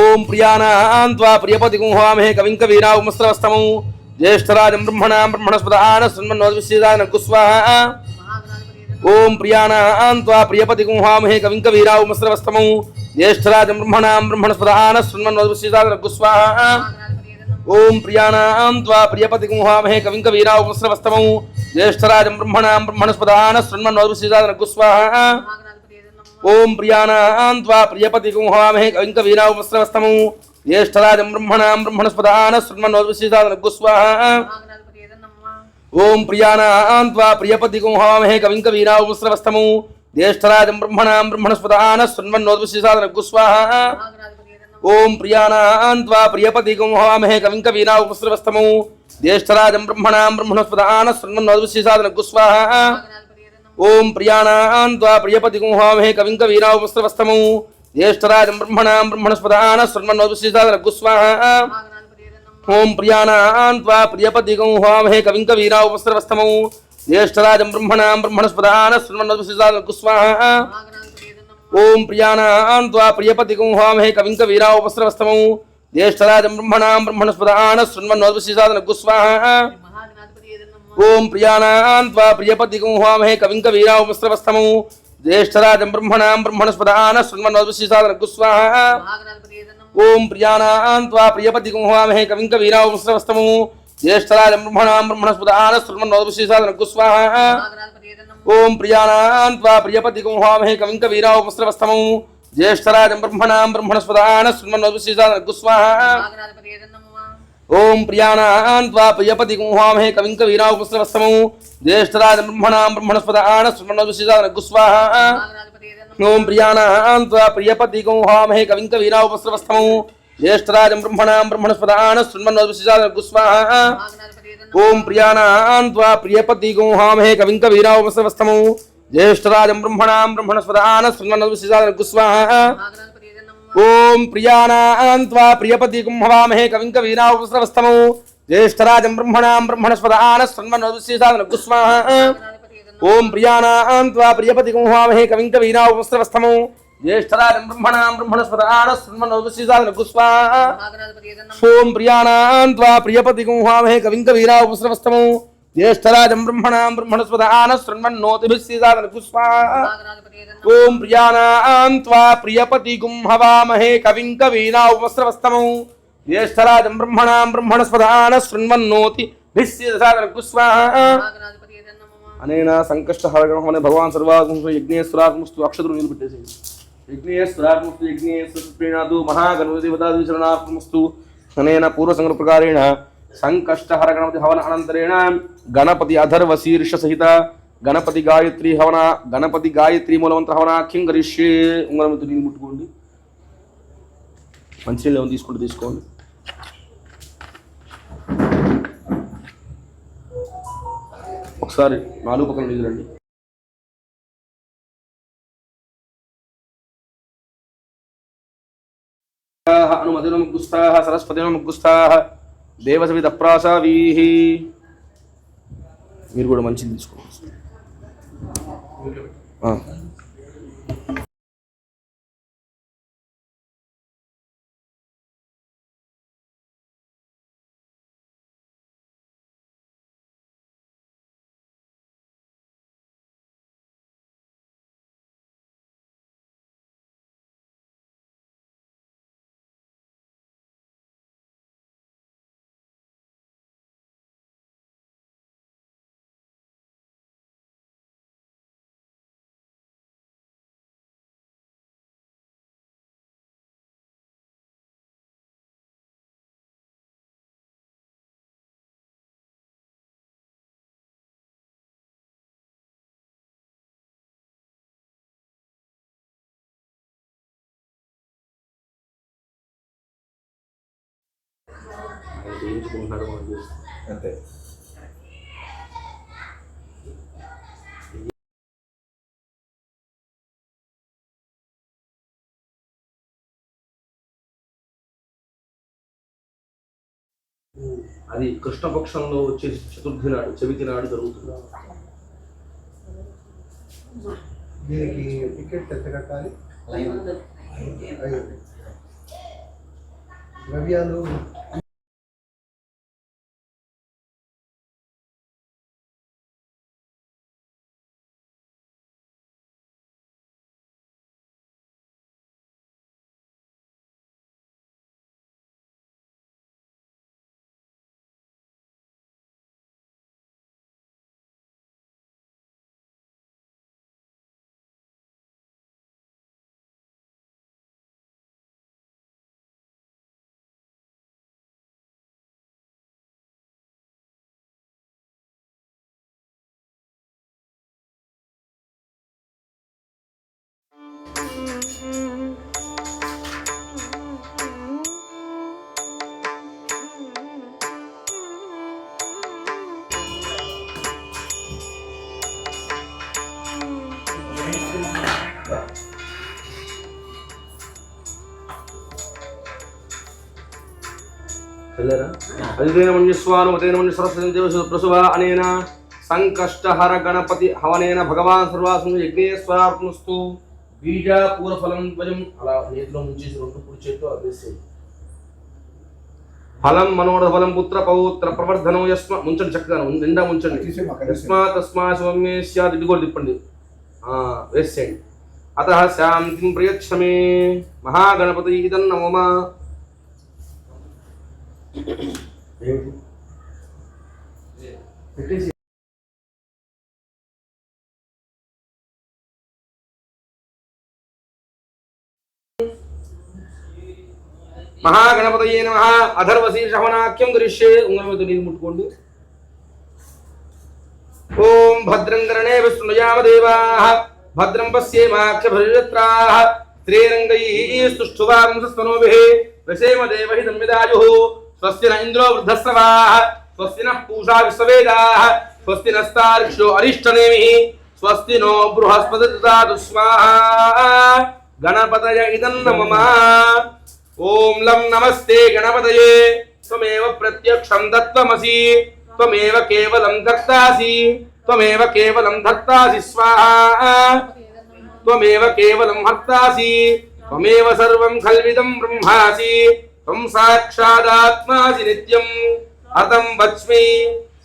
ఓం ప్రియాణాం త్వా ప్రియపతిగుం హవామహే కవిం కవీనా ఉపమస్రవస్తమం జ్యేష్ఠరాజం బ్రహ్మణాం బ్రహ్మణస్పదాన శృణ్వన్నోతి భిస్సీదసాదన గుస్వాహా ఓం ప్రియాణాం త్వా ప్రియపతిగుం హవామహే కవిం కవీనా ఉపమస్రవస్తమం జ్యేష్ఠరాజం బ్రహ్మణాం బ్రహ్మణస్పదాన శృణ్వన్నోతి భిస్సీదసాదన గుస్వాహా ఓం ప్రియాణాం త్వా ప్రియపతిగుం హవామహే కవిం కవీనా ఉపమస్రవస్తమం జ్యేష్ఠరాజం బ్రహ్మణాం బ్రహ్మణస్పదాన శృణ్వన్నోతి భిస్సీదసాదన గుస్వాహా ఓం ప్రియాణాం త్వా ప్రియపతిగుం హవామహే కవిం కవీనా ఉపమస్రవస్తమం ज्येष्ठराजं ब्रह्मणां ब्रह्मणस्पदान शृण्वन्नोद्विषीसादनगु स्वाहा ओम प्रियाणां त्वा प्रियपतिगुं हवामहे कविं कवीनामुस्रवस्तमु ज्येष्ठराजं ब्रह्मणां ब्रह्मणस्पदान शृण्वन्नोद्विषीसादनगु स्वाहा ओम प्रियाणां त्वा प्रियपतिगुं हवामहे कविं कवीनामुस्रवस्तमु ज्येष्ठराजं ब्रह्मणां ब्रह्मणस्पदान शृण्वन्नोद्विषीसादनगु स्वाहा ओम प्रियाणां त्वा प्रियपतिगुं हवामहे कविं कवीनामुस्रवस्तमु ज्येष्ठराजं ब्रह्मणां ब्रह्मणस्पदान शृण्वन्नोद्विषीसादनगु स्वाहा ओम प्रियाणां त्वा प्रियपतिगुं हवामहे कविं कवीनामुस्रवस्तमु ज्येष्ठराजं ब्रह्मणां ब्रह्मणस्पदान शृण्वन्नोद्विषीसादनगु स्वाहा ओम प्रियाणां त्वा प्रियपतिगुं हवामहे कविं कवीनामुस्रवस्तमु ज्येष्ठराजं ब्रह्मणां ब्रह्मणस्पदान शृण्वन्नोद्विषीसादनगु स्वाहा ओम प्रियाणां त्वा प्रियपतिगुं हवामहे कविं कवीनामुस्रवस्तमु ज्येष्ठराजं ब्रह्मणां ब्रह्मणस्पदान शृण्वन्नोद्विषीसादनगु स्वाहा ओम प्रियाणां त्वा प्रियपतिगुं हवामहे कविं कवीनामुस्रवस्तमु ज्येष्ठराजं ब्रह्मणां ब्रह्मणस्पदान शृण्वन्नोद्विषीसादनगु स्वाहा ओम प्रियाणां त्वा प्रियपतिगुं हवामहे कविं कवीनामुस्रवस्तमु ज्येष्ठराजं ब्रह्मणां ब्रह्मणस्पदान शृण्वन्नोद्विषीसादनगु स्वाहा ओम प्रियाणां त्वा प्रियपतिगुं हवामहे कविं कवीनामुस्रवस्तमु ज्येष्ठराजं ब्रह्मणां ब्रह्मणस्पदान शृण्वन्नोद्विषीसादनगु स्वाहा ओम प्रियाणां त्वा प्रियपतिगुं हवामहे कविं कवीनामुस्रवस्तमु ज्येष्ठराजं ब्रह्मणां ब्रह्मणस्पदान शृण्वन्नोद्विषीसादनगु स्वाहा ओम प्रियाणां त्वा प्रियपतिगुं हवामहे कविं कवीनामुस्रवस्तमु ज्येष्ठराजं ब्रह्मणां ब्रह्मणस्पदान शृण्वन्नोद्विषीसादनगु स्वाहा ओम प्रियाणां त्वा प्रियपतिगुं हवामहे कविं कवीनामुस्रवस्तमु ज्येष्ठराजं ब्रह्मणां ब्रह्मणस्पदान शृण्वन्नोद्विषीसादनगु स्वाहा ओम प्रियाणां त्वा प्रियपतिगुं हवामहे कविं कवीनामुस्रवस्तमु ज्येष्ठराजं ब्रह्मणां ब्रह्मणस्पदान शृण्वन्नोद्विषीसादनगु स्वाहा ओम प्रियाणां त्वा प्रियपतिगुं हवामहे कविं कवीनामुस्रवस्तमु ज्येष्ठराजं ब्रह्मणां ब्रह्मणस्पदान शृण्वन्नोतिभिस्सीसादनगु स्वाहा ओम प्रियाणां त्वा प्रियपतिगुं हवामहे कविं कवीनामुस्रवस्तमु ज्येष्ठराजं ब्रह्मणां ब्रह्मणस्पदान शृण्वन्नोतिभिस्सीसादनगु स्वाहा अनेन संकष्टहरणं भगवान सर्वात्मस्तु यज्ञेश्वरात्मस्तु अक्षतुल्य निलबెట్టేసి यज्ञेश्वरात्मस्तु यज्ञेश्वर प्रीणातु महागणपति देवतादि शरणात्मस्तु अनेन पूर्वसंग्रह प्रकारेण संकष्टहर गणपति हवन अनंतरेण गणपति अधर्व शीर्ष सहित गणपति गायत्री मूलमंत्र हवनाख्యం करिष्ये ఉంగరముతో నీళ్ళు ముట్టుకోండి మంచినీళ్ళు ఏమైనా తీసుకోండి ఒకసారి నాలుగు పక్కన నిలరండి అనుమతినం గుస్తాః సరస్వతినం గుస్తాః దేవసవిత ప్రాసావీః మీరు కూడా మంచిది తీసుకోండి అంతే అది కృష్ణపక్షంలో వచ్చే చతుర్థి నాడు చవితి నాడు జరుగుతుంది. దీనికి టికెట్ ఎంత కట్టాలి? 500 ద్రవ్యాలు అదితేన మన్యస్వానుమతేన మన్య సరస్వతి ప్రసువ అనేన సంకష్టహర గణపతి హవనేన భగవాన్ సర్వాసం యజ్ఞేశ్వరాత్మస్తు బీజ పూరఫలం ద్వయం అలా నేతిలో ముంచేసి రెండు కుడి చేతితో అదేసి ఫలం మనోరథ ఫలం పుత్ర పౌత్ర ప్రవర్ధనం యస్మ ముంచండి చక్కగా నిండా ముంచండి యస్మా తస్మా శివమే స్యాత్ ఇది కూడా తిప్పండి వేసేయండి అతః శాంతిం ప్రయచ్చమే మహాగణపతి ఇదన్నమమ మహాగణపతయే నమః అధర్వశీర్షవనాఖ్యం గరిష్యే ఉంగరమతో నీరు ముట్టుకోండి ఓం భద్రం కరణే విష్ణుయామ దేవాః భద్రం పశ్యేమాక్షభరిత్రాః శ్రీరంగైస్తుష్ఠువాంసస్తనోభిః వసేమ దేవహితం విదాయుః స్వస్తి న ఇంద్రో వృద్ధస్రవాః స్వస్తి నః పూషా విశ్వవేదాః స్వస్తి నస్తార్క్ష్యో అరిష్టనేమిః స్వస్తి నో బృహస్పతి దదాతు స్వాహా గణపతయ ఇదన్నమమ ఓం లం నమస్తే గణపతయే త్వమేవ ప్రత్యక్షం తత్వమసి త్వమేవ కేవలం కర్తాసి త్వమేవ కేవలం ధర్తాసి స్వాహా త్వమేవ కేవలం హర్తాసి త్వమేవ సర్వం ఖల్విదం బ్రహ్మాసి త్వం సాక్షాదాత్మాసి నిత్యం అతం వచ్మి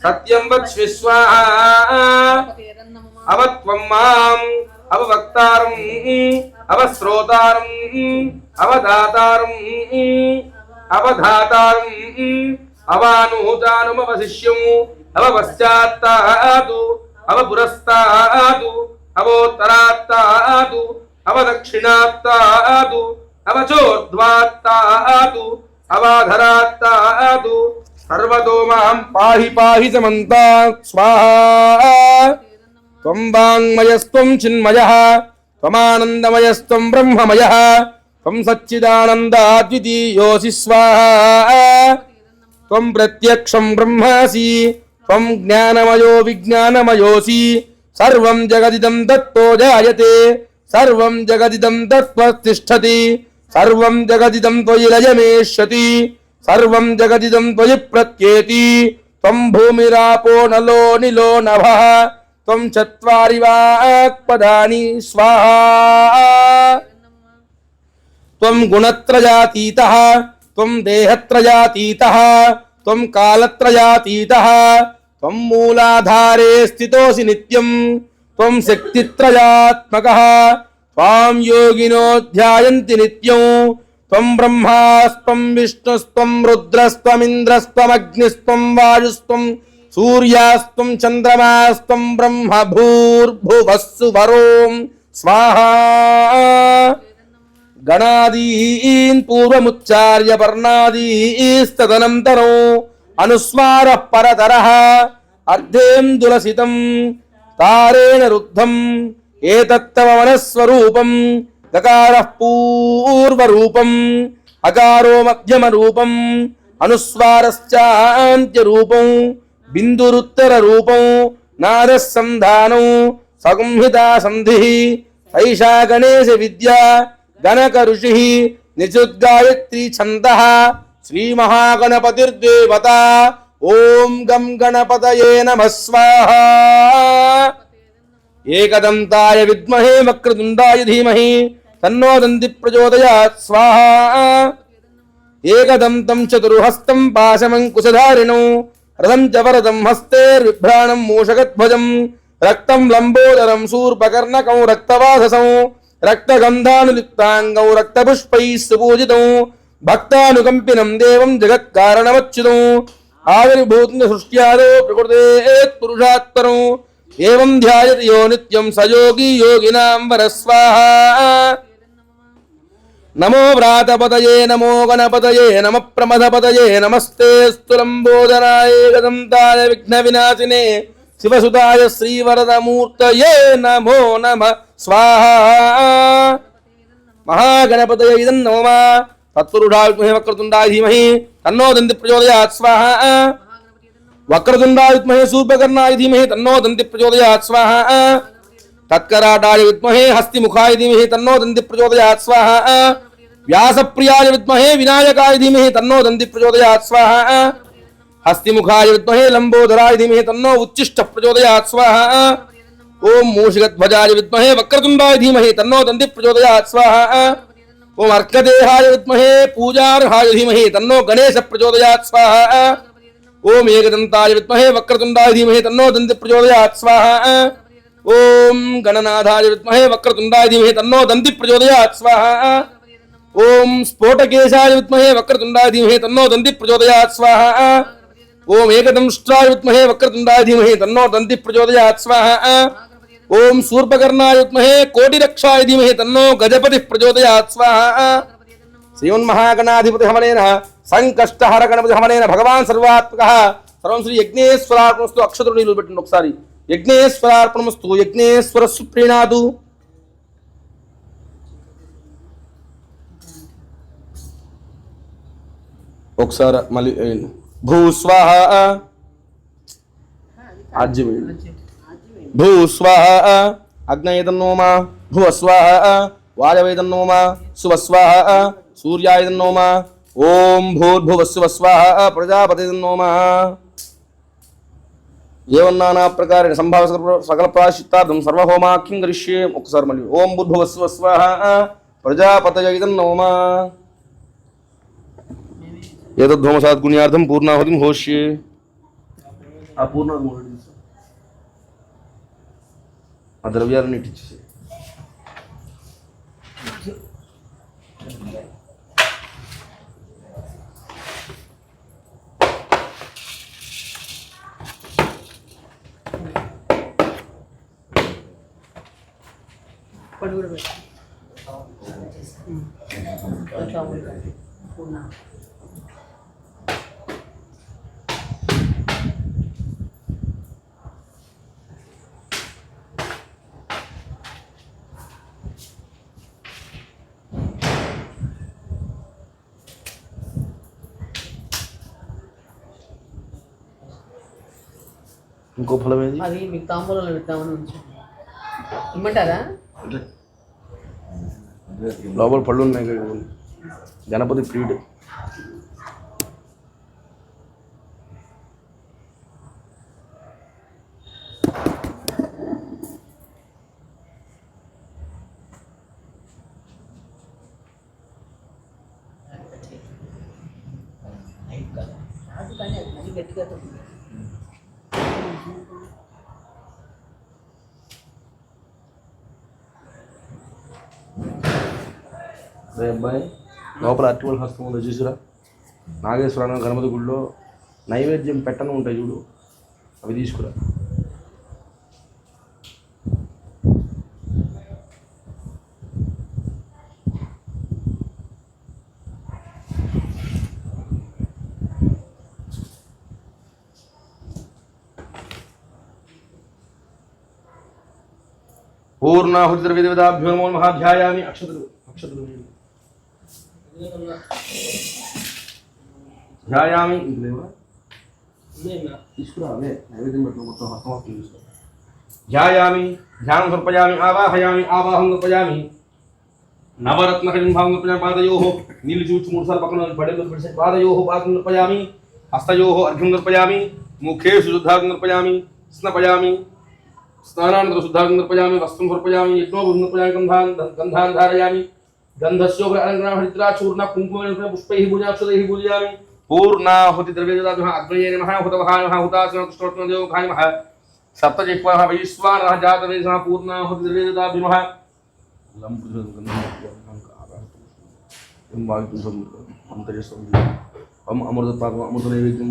సత్యం వచ్మి స్వాహా అవత్వం మాం అవవక్తారం అవశ్రోతారం అవధాతారం అవధాతారం అవానుహూతానుమవశిష్యం అవపశ్చాత్తాదు అవపురస్తాదు అవోత్తరాత్తాదు అవదక్షిణాత్తాదు అవచోర్ధ్వాత్తాదు అవాధరాత్తాదు సర్వతో మాం పాహి పాహి సమంతాత్ స్వాహా త్వం వాంగ్మయస్త్వం చిన్మయః త్వమానందమయస్త్వం బ్రహ్మమయః త్వం సచ్చిదానందాద్వితీయోసి స్వాహా త్వం ప్రత్యక్షం బ్రహ్మాసి త్వం జ్ఞానమయో విజ్ఞానమయోసి సర్వం జగదిదం తత్తో జాయతే సర్వం జగదిదం తత్వతిష్ఠతి సర్వం జగదిదం త్వయి లయమేష్యతి సర్వం జగదిదం త్వయి ప్రత్యేతి త్వం భూమిరాపో నలో నిలో నభః త్వం చత్వారి వాక్పదాని స్వాహా త్వం గుణత్రయాతీతః త్వం దేహత్రయాతీతః త్వం కాలత్రయాతీతః త్వం మూలాధారే స్థితోసి నిత్యం త్వం శక్తిత్రయాత్మకః త్వాం యోగినో ధ్యాయంతి నిత్యం త్వం బ్రహ్మాస్త్వం విష్ణుస్త్వం రుద్రస్త్వమింద్రస్త్వమగ్నిస్త్వం వాయుస్త్వం సూర్యాస్త్వం చంద్రమాస్త్వం బ్రహ్మ భూర్భువస్సు వరోం స్వాహా గణాదీన్ పూర్వముచ్చార్య పర్ణాదీస్తదనంతరం అనుస్వార పరతరః అర్ధేందులసితం తారేణ రుద్ధం ఏతత్తవ మనస్వరూపం గకారః పూర్వరూపం అకారో మధ్యమ రూపం అనుస్వారశ్చాంత్య రూపం బిందురుత్తర రూపం నాదసంధానం సంహితా సంధి ఐషా గణేశ విద్య గణక ఋషి నిజుద్గాయత్రీ ఛందః శ్రీ మహాగణపతిర్దేవత ఓం గం గణపతయే నమః స్వాహా ఏకదంతాయ విద్మహే వక్రతుండాయ ధీమహి తన్నో దంతి ప్రచోదయాత్ స్వాహా ఏకదంతం చతుర్హస్తం పాశమంకుశధారిణం రథం చ వరదం హస్తేర్విభ్రాణం మూషకధ్వజం రక్తం లంబోదరం శూర్పకర్ణకం రక్తవాససం రక్తగంధానులిప్తాంగం రక్తపుష్పైః సుపూజితం భక్తానుకంపినం దేవం జగత్కారణమచ్యుతం ఆవిర్భూతం సృష్ట్యాదో ప్రకృతేత్ పురుషాత్పరం ఏవం ధ్యాయతి యో నిత్యం సయోగి యోగినాం వరస్వాహా నమో వ్రాతపతయే నమో గణపతయే నమ ప్రమథపతయే నమస్తే స్థులంబోధనాయ గదంతాయ విఘ్న వినాశినే శివసుతాయ శ్రీవరదమూర్తయే నమో నమ స్వాహా महागणपतये इदं नमः तत्पुरुषाय विद्महे वक्रतुण्डाय धीमहि तन्नो दन्ति प्रचोदयात् स्वाहा वक्रतुण्डाय विद्महे शूर्पकर्णाय धीमहि तन्नो दन्ति प्रचोदयात् स्वाहा तत्कराटाय विद्महे हस्तिमुखाय धीमहि तन्नो दन्ति प्रचोदयात् स्वाहा व्यासप्रियाय विद्महे विनायकाय धीमहि तन्नो दन्ति प्रचोदयात् स्वाहा हस्तिमुखाय विद्महे लंबोदराय धीमहि तन्नो उच्चिष्ट प्रचोदयात् स्वाहा ओम मूषिकध्वजाय विद्महे वक्रतुण्डाय धीमहि तन्नो दन्ति प्रचोदयात् स्वाहा ओम अर्कदेहाय विद्महे पूजार्हाय धीमहि तन्नो गणेश प्रचोदयात् स्वाहा ओम एकदन्ताय विद्महे वक्रतुण्डाय धीमहि तन्नो दन्ति प्रचोदयात् स्वाहा ओम गणनाथाय विद्महे वक्रतुण्डाय धीमहि तन्नो दन्ति प्रचोदयात् स्वाहा ओम स्फोटकेशाय विद्महे वक्रतुण्डाय धीमहि तन्नो दन्ति प्रचोदयात् स्वाहा ओम एकदंष्ट्राय विद्महे वक्रतुण्डाय धीमहि तन्नो दन्ति प्रचोदयात् स्वाहा ओम शूर्पकर्णाय विद्महे कोटिरक्षाय धीमहि तन्नो गजपतिः प्रचोदयात् स्वाहा श्रीमन्महागणाधिपति हवनेन संकष्टहर गणपति हवनेन भगवान् सर्वात्मकः सर्वं श्री यज्ञेश्वरार्पणमस्तु अक्षतुలు నీళ్ళు పెట్టండి ఒకసారి यज्ञेश्वरार्पणमस्तु यज्ञेश्वर सुप्रीणादु ఒకసారి మళ్ళీ భూస్వాహ ఆజ్యం భూస్వాహ అగ్నయేదన్నోమ భువస్వాహ వాయవేదన్నోమ సువస్వాహ సూర్యాయేదన్నోమ ఓం భూర్భువస్సువస్వాహ ప్రజాపతిదన్నోమ ఏవన్ నానా ప్రకారేణ సంభావ సకల ప్రాశ్చిత్తార్థం సర్వహోమాఖ్యం కరిష్యే ఒకసారి మళ్ళీ ఓం భూర్భువస్సువస్వాహ ప్రజాపతయేదన్నోమ ఏతద్ధోమసాత్ గుణ్యార్థం పూర్ణాహుతిం హోష్యే ఆ పూర్ణాహుతి ఆ ద్రవ్యాలను ఇచ్చేసి పడుగుడు పెట్టు ఇంకో ఫలం ఏది అది మీకు తాంబూలంలో పెడతామని ఉంచు ఇమ్మంటారా లోపల పళ్ళు ఉన్నాయి కదా గణపతి ప్రియుడు గట్టిగా రే అబ్బాయి లోపల అరటిపళ్ళు హస్తం ఉందో చూసిరా నాగేశ్వర గణపతి గుడిలో నైవేద్యం పెట్టను ఉంటాయి చూడు అవి తీసుకురా పూర్ణాహుతి ద్రవ్యదేవతాభ్యో నమో నమః ధ్యాయామి అక్షతలు ధ్యాయామి తీసుకురా అదే నైవేద్యం పెట్టిన మొత్తం హస్తం తీసుకురా ధ్యాయామి ధ్యానం సమర్పయామి ఆవాహయామి ఆవాహం సమర్పయామి నవరత్న కళింభావం సమర్పయామి పాదయోః నీళ్ళు చూచి 3 సార్లు పక్కన పడేలు పెడిసే పాదయోః పాదం సమర్పయామి హస్తయోః అర్ఘ్యం సమర్పయామి ముఖేషు శుద్ధార్ఘ్యం సమర్పయామి స్నాపయామి స్నానానంతరం శుద్ధార్ఘ్యం సమర్పయామి వస్త్రం సమర్పయామి యజ్ఞోపవీతం సమర్పయామి గంధాన్ ధారయామి గంధస్యోపరి అలంకరణ హరిద్రాచూర్ణ కుంకుమ పుష్పైః పూజాక్షతైః పూజయామి పూర్ణాహుతి ద్రవ్యదేవతాభ్యః అగ్నయే నమః హుతవహాయ నమః హుతాసన కృష్ణోత్తమదేవకాయ నమః సప్తజిహ్వాః వైశ్వానరః జాతవేదసః పూర్ణాహుతి ద్రవ్యదేవతాభ్యః అమృతపాకం అమృత నైవేద్యం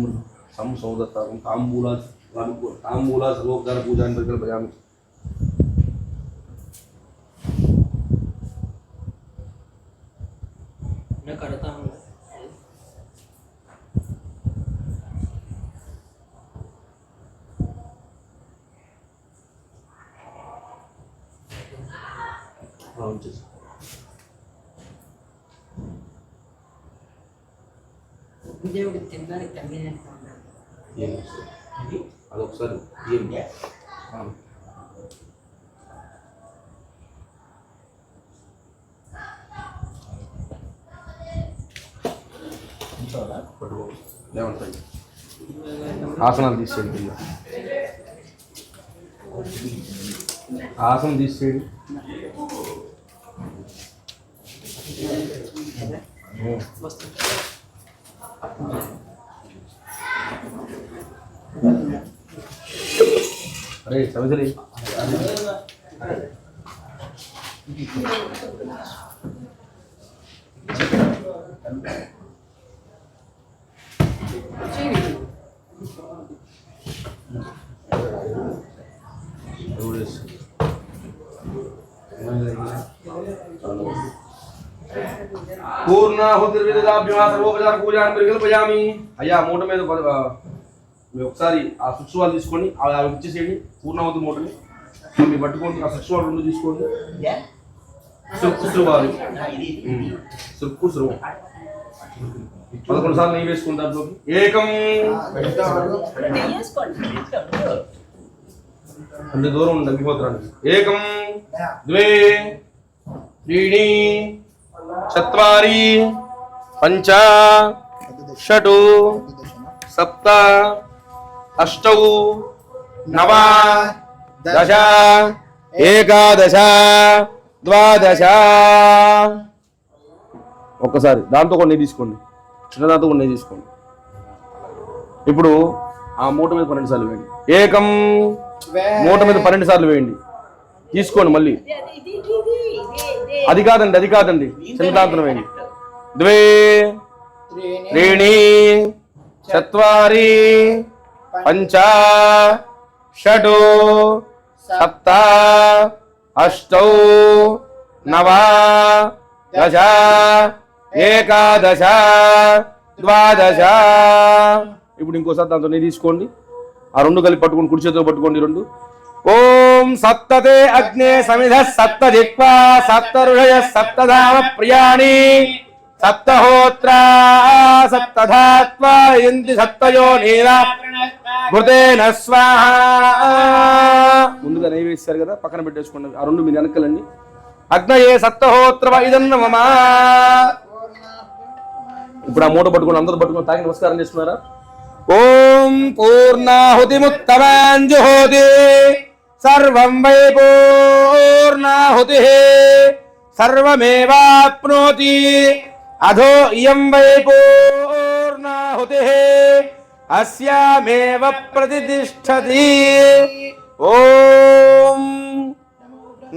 సంసౌదత్తాకం తాంబూలా సర్వోపచార పూజాన్ని పరికల్పయామి కడతా దేవుడు తినడానికి కన్వీనియంట్ ఉండాలి. ఏం అదొకసారి ఏం లేవంటాయి ఆసనాలు తీసేయండి కింద ఆసనం తీసేయండి అరే సమిసరి పూర్ణాహుతిర్విదదాభ్యాసర్వోపచార అయ్యా మూట మీద మీరు ఒకసారి ఆ స్విచ్ వాళ్ళు తీసుకోండి అవి ఇచ్చేసేయండి పూర్ణాహుతి మూటని మీరు పట్టుకోండి ఆ స్విచ్ వాళ్ళు 2 తీసుకోండి సురువారు సురుకు సురువు 11 సార్లు నెయ్యి వేసుకుని దాంట్లోకి ఏకం అంటే దూరం ఉంది అగ్నిహోత్రానికి ఏకం ద్వే త్రీణి చత్వారి పంచ షటు సప్త అష్టౌ నవ దశ ఏకాదశ ద్వాదశ ఒక్కసారి దాంతో కొన్ని తీసుకోండి చిన్న దాంతో కొన్ని తీసుకోండి ఇప్పుడు ఆ మూట మీద 12 సార్లు వేయండి ఏకం మూట మీద 12 సార్లు వేయండి తీసుకోండి మళ్ళీ అది కాదండి చిన్న దాంతో వేయండి ద్వే త్రీణి చత్వారి పంచ షటు సప్త అష్టౌ నవ దశ ఏకాదశ ద్వాదశ ఇప్పుడు ఇంకోసారి దాంతో తీసుకోండి ఆ 2 కలిపి పట్టుకోండి కుడి చేతితో పట్టుకోండి 2 ఓం సప్తతే అగ్నే సమిధ సప్త జిహ్వా సప్త ఋషయ సప్తధామ ప్రియాణి సప్తహోత్రా సప్తధాత్వా యంతి సప్తయో నీరా భృతేన స్వాహ ముందుగా నెయ్యి వేస్తారు కదా పక్కన పెట్టేసుకోండి ఆ 2 మీరు వెనకలండి అగ్నయే సప్తహోత్రవ ఇదన్న మమ ఇప్పుడు ఆ మూట పట్టుకుని అందరూ పట్టుకుని తాకి నమస్కారం చేస్తున్నారా ఓం పూర్ణాహుతిముత్తమాంజుహోతి సర్వం వై పూర్ణాహుతి సర్వమేవాప్నోతి అధో ఇయం వై పూర్ణాహుతి అస్యామేవ ప్రతిష్ఠతి ఓం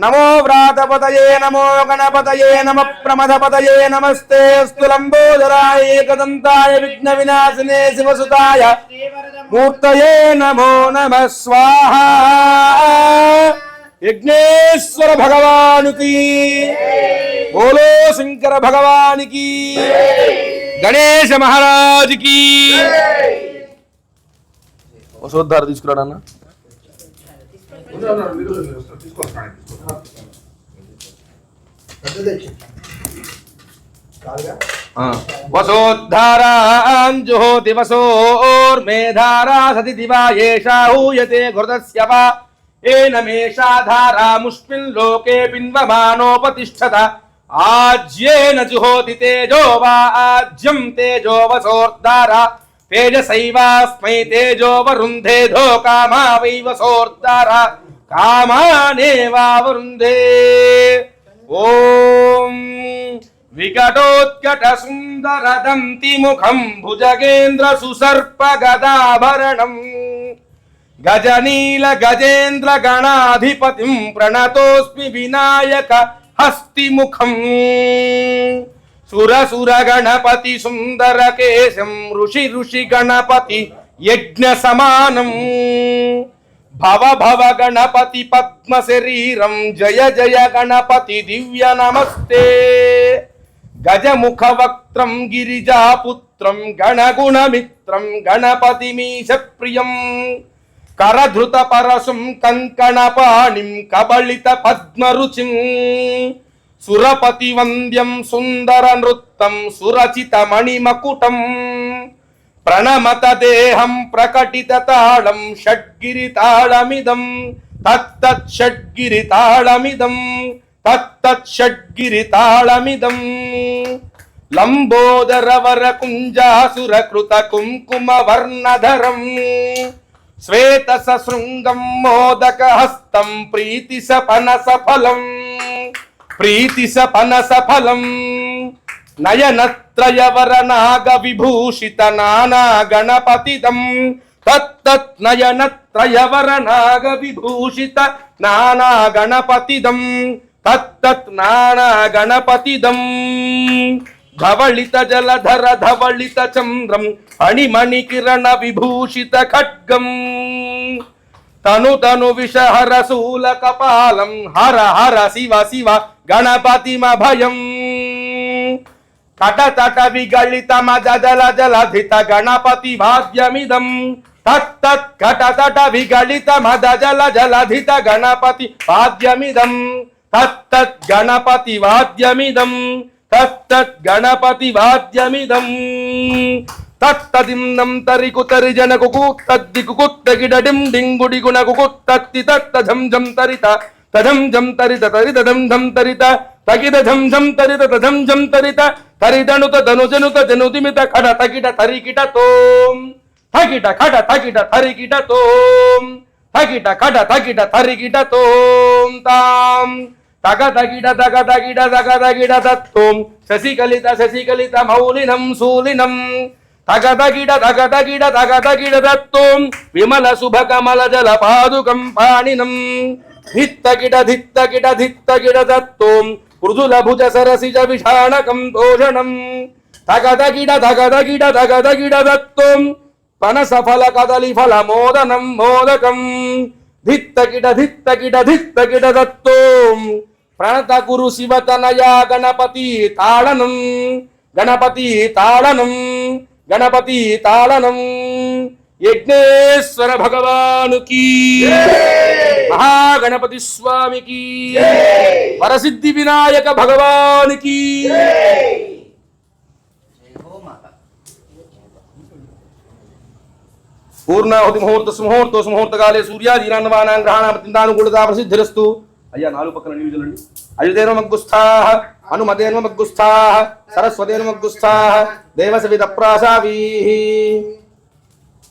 నమో వ్రాతపతయే నమో గణపతయే నమ ప్రమథపతయే నమస్తే స్థులంబోదరాయ ఏకదంతాయ విఘ్న వినాశినే శివసుతాయ మూర్తయే నమో నమః స్వాహా యజ్ఞేశ్వర భగవానుకి బోలో శంకర భగవానికి గణేశ మహారాజుకి వసోద్ధార తీసుకురాడన్నా వసోద్ధారాంజుహోతి వసోర్మేధారా సతి దివా ఏషా హూయతే ఘృతస్య వా ఏన మేషా ధారాముష్మిన్ లోకే పిన్వమానోపతిష్ఠత ఆజ్యేన జుహోతి తేజో వా ఆజ్యం తేజో వసోర్ధారా తేజసైవాస్మై తేజో వరుంధేధో కామా వై వసోర్ధారా కామానేవావరుంధే ఓం వికటోత్కట సుందరదంతి ముఖం భుజగేంద్ర సుసర్ప గదాభరణం గజనీల గజేంద్ర గణాధిపతిం ప్రణతోస్మి వినాయక హస్తిముఖం సురసుర గణపతి సుందర కేశం ఋషి ఋషి గణపతి యజ్ఞ సమానం భవ భవ గణపతి పద్మ శరీరం జయ జయ గణపతి దివ్య నమస్తే గజముఖ వక్త్రం గిరిజాపుత్రం గణగుణమిత్రం గణపతిమీశ ప్రియం కరధృత పరశుం కంకణపాణిం కబళిత పద్మరుచిం సురపతి వంద్యం సుందర నృత్తం సురచిత మణిమకుటం ప్రణమత దేహం ప్రకటిత తాళం షడ్గిరి తాళమిదం తత్తత్ షడ్గిరి తాళమిదం తత్తత్ షడ్గిరి తాళమిదం లంబోదరవర కుంజాసుర కృత కుంకుమ వర్ణధరం శ్వేత సశృంగం మోదక హస్తం ప్రీతి సపనస ఫలం ప్రీతి సపనస ఫలం నయనత్రయవర నాగ విభూషిత నానా గణపతిదం తత్తత్ నయనత్రయవర నాగ విభూషిత నానా గణపతిదం తత్తత్ నానా గణపతిదం ధవళిత జలధర ధవళిత చంద్రం అణిమణి కిరణ విభూషిత ఖడ్గం తను తను విషహర శూల కపాలం హర హర శివ శివ గణపతిమభయం తట తట విగళిత మజల జలధిత గణపతి వాద్యమిదం తత్తత్ కట తట విగళిత మద జల జలధిత గణపతి వాద్యమిదం తత్తత్ గణపతి వాద్యమిదం తత్తత్ గణపతి వాద్యమిదం తత్తదిందం తరికుతరి జనకు తద్దికు కుత్తగిడడిం డింగుడి గుణకు కుత్తత్తి తత్త ఝం ఝం తరిత తధం ఝం తరిత తరిత ధం ధం తరిత తగిద ఝం ఝం తరిత తధం ఝం తరిత తరిదనుత ధనుజనుత జనుదిమిత ఖడ తగిట తరికిట తోం తగిట ఖడ తగిట తరికిట తోం తగిట ఖడ తగిట తరికిట తోం తాం తగ తగిడ తగ తగిడ తగ తగిడ తత్వం శశికలిత శశికలిత మౌలినం శూలినం తగ తగిడ తగ తగిడ తగ తగిడ తత్వం విమల శుభ కమల జల పాదుకం పాణినం ధిత్తగిడ ధిత్తగిడ ధిత్తగిడ తత్వం మృదుల భుజ సరసిజ విషాణకం దోషణం తగ తగిడ తగ తగిడ తగ తగిడ తత్వం పనస ఫల కదలి ఫల మోదనం మోదకం ధిత్తగిడ ధిత్తగిడ ధిత్తగిడ తత్వం ప్రణత గురు శివతనయా గణపతి తాళనం గణపతి తాళనం గణపతి తాళనం యజ్ఞేశ్వర భగవానుకి మహాగణపతి స్వామికి వరసిద్ధి వినాయక భగవానికి పూర్ణాహుతి ముహూర్త సుముహూర్త సుముహూర్తకాలే సూర్యాదీనాన్వానాం గ్రహాణామతిందానుకూలతా ప్రసిద్ధిరస్తు. అయ్యా నాలుగు పక్కన నిలుజులండి. అయుధేన మగ్గుస్థాః అనుమతేన మగ్గుస్థాః సరస్వతేన మగ్గుస్థాః దేవసవిత ప్రాసావీః.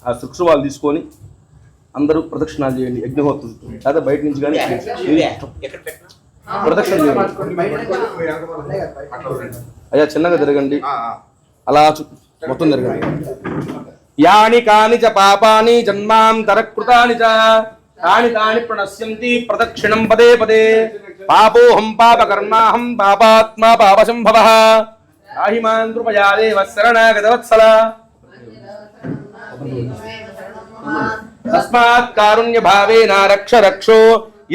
ఆ శుక్రవాళ్ళు తీసుకొని అందరూ ప్రదక్షిణాలు చేయండి యజ్ఞహోత్రం. లేదా బయట నుంచి కానీ ప్రదక్షిణ చేయండి. అయ్యా చిన్నగా తిరగండి, అలా మొత్తం తిరగండి. యాని కాని చ పాపాని జన్మాంతరకృతాని చ తాని తాని ప్రణశ్యంతి ప్రదక్షిణం పదే పదే. పాపోహం పాపకర్మాహం పాపాత్మా పాపశంభవః. యాహి మాం కృపయా దేవ శరణాగతవత్సల. తస్మాత్ కారుణ్య భావేన రక్ష రక్షో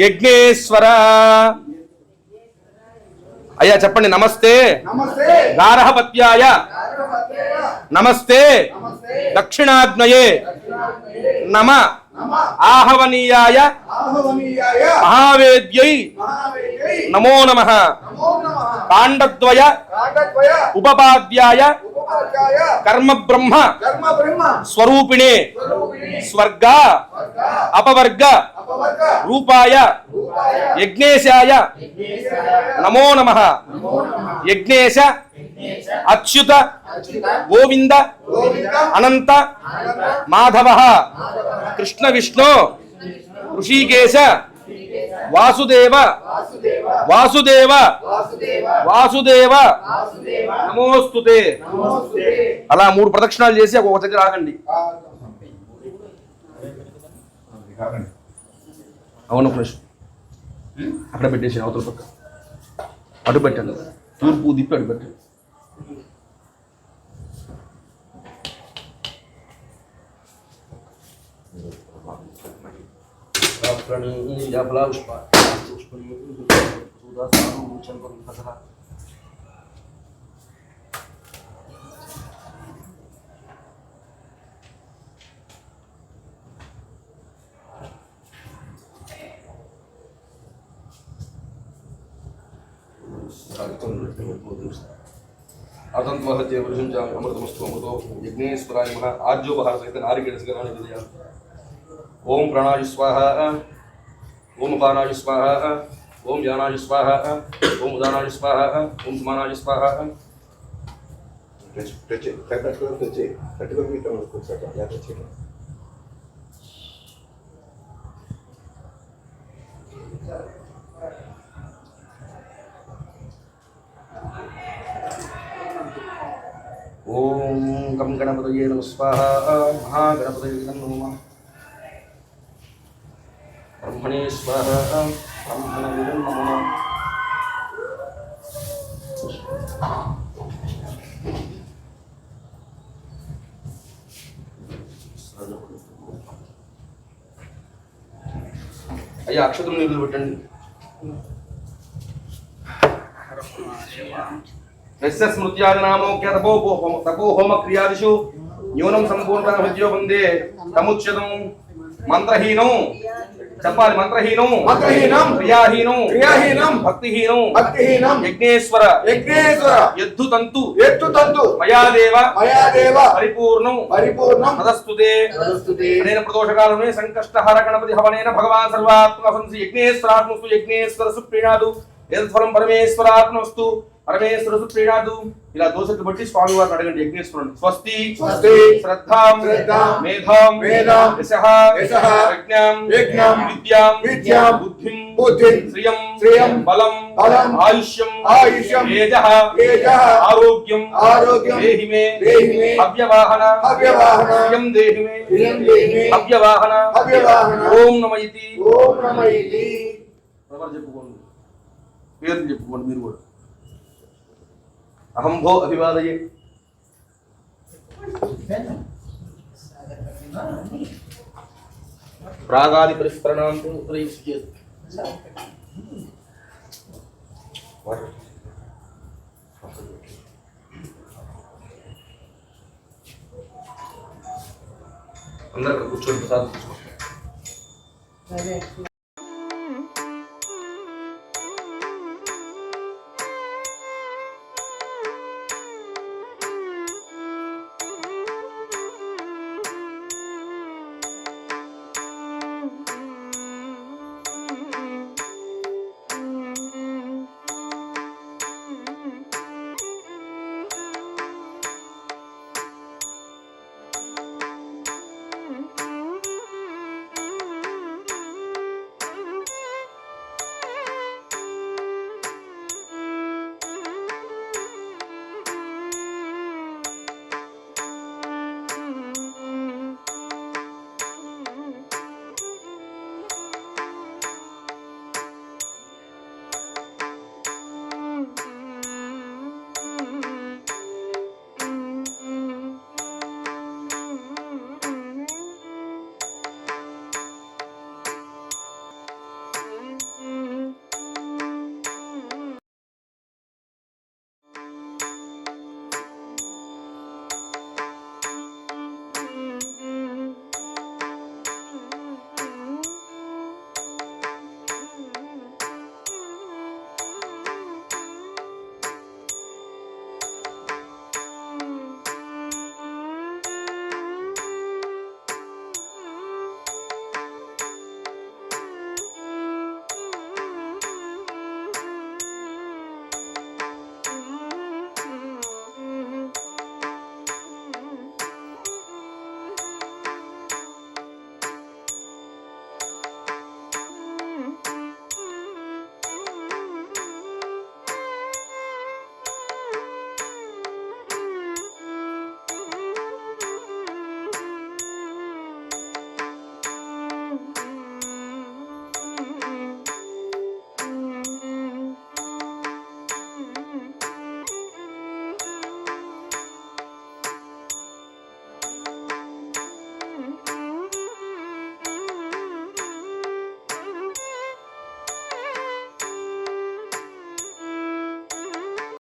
యజ్ఞేశ్వర. అయ్యా చెప్పండి. నమస్తే గార్హపత్యాయ, నమస్తే దక్షిణాగ్నయే, నమ ఆహవనీయాయ మహావేద్యై నమో నమః. కాండద్వయ ఉపపాద్యాయ కర్మ బ్రహ్మ స్వరూపిణే స్వర్గ అపవర్గ రూపాయ యజ్ఞేశాయ నమో నమః. యజ్ఞేశ అచ్యుత గోవింద అనంత మాధవ కృష్ణ విష్ణు ఋషికేశ వాసుదేవ వాసుదేవ వాసుదేవ నమోస్తుతే. అలా 3 ప్రదక్షిణాలు చేసి ఒక దగ్గర ఆగండి. అవును ప్రశ్న అక్కడ పెట్టేసి అవతల పక్క అటు పెట్టండి. తూర్పు దిప్పి అటు పెట్టండి. అతంత్వహత్య వృషించామి అమృతమస్తు అమృతో యజ్ఞేశ్వరాయ నమః ఆర్జోపహార సహిత నారికేళ సగరాన్ని విదయామి ఓం ప్రాణాయ స్వాహ ఓం అపానాయ స్వాహ ఓం యానాయ స్వాహ ఓం ఉదానాయ స్వాహ ఓం సమానాయ స్వాహ ఓం గం గణపతయే నమః స్వాహ మహాగణపతయే నమః బ్రహ్మణే స్వాహ బ్రహ్మణే నమః అయ్యా అక్షతలు నీళ్ళు పెట్టండి यस्य स्मृत्यादिनामोक्य तपो होम क्रियादिषु न्यूनं सम्पूर्णतः विद्यो वन्दे तमुच्यतं मंत्रहीनो చెప్పాలి మంత్రహీనం క్రియాహీనం భక్తిహీనం యజ్ఞేశ్వర యద్ధుతంతు మయాదేవ పరిపూర్ణం తదస్తుతే అనేన ప్రదోషకాలమే సంకష్టహర గణపతి హవనేన భగవాన్ సర్వాత్మసంసి యజ్ఞేశ్వరాత్మస్తు యజ్ఞేశ్వర సుప్రీణాదు ఏతత్ఫలం పరమేశ్వరాత్మస్తు పరమేశ్వర సుప్రీణాదు ఇలా దోషకు బట్టి స్వామి వారిని అడగండి యజ్ఞేశ్వరుని స్వస్తి శ్రద్ధాం మేధాం యశః యజ్ఞాం విద్యాం బుద్ధిం శ్రియం బలం ఆయుష్యం తేజః ఆరోగ్యం దేహి మే అవ్యవాహన శ్రియం దేహి మే అవ్యవాహన ఓం నమ ఇతి చెప్పుకోండి పేర్లు చెప్పుకోండి మీరు కూడా అహం భో అభివాదయే ప్రాగాది పరిస్మరణాంతో ఉత్తరైష్యేత్ అందరూ కూర్చొని ప్రసాదం తీసుకోండి.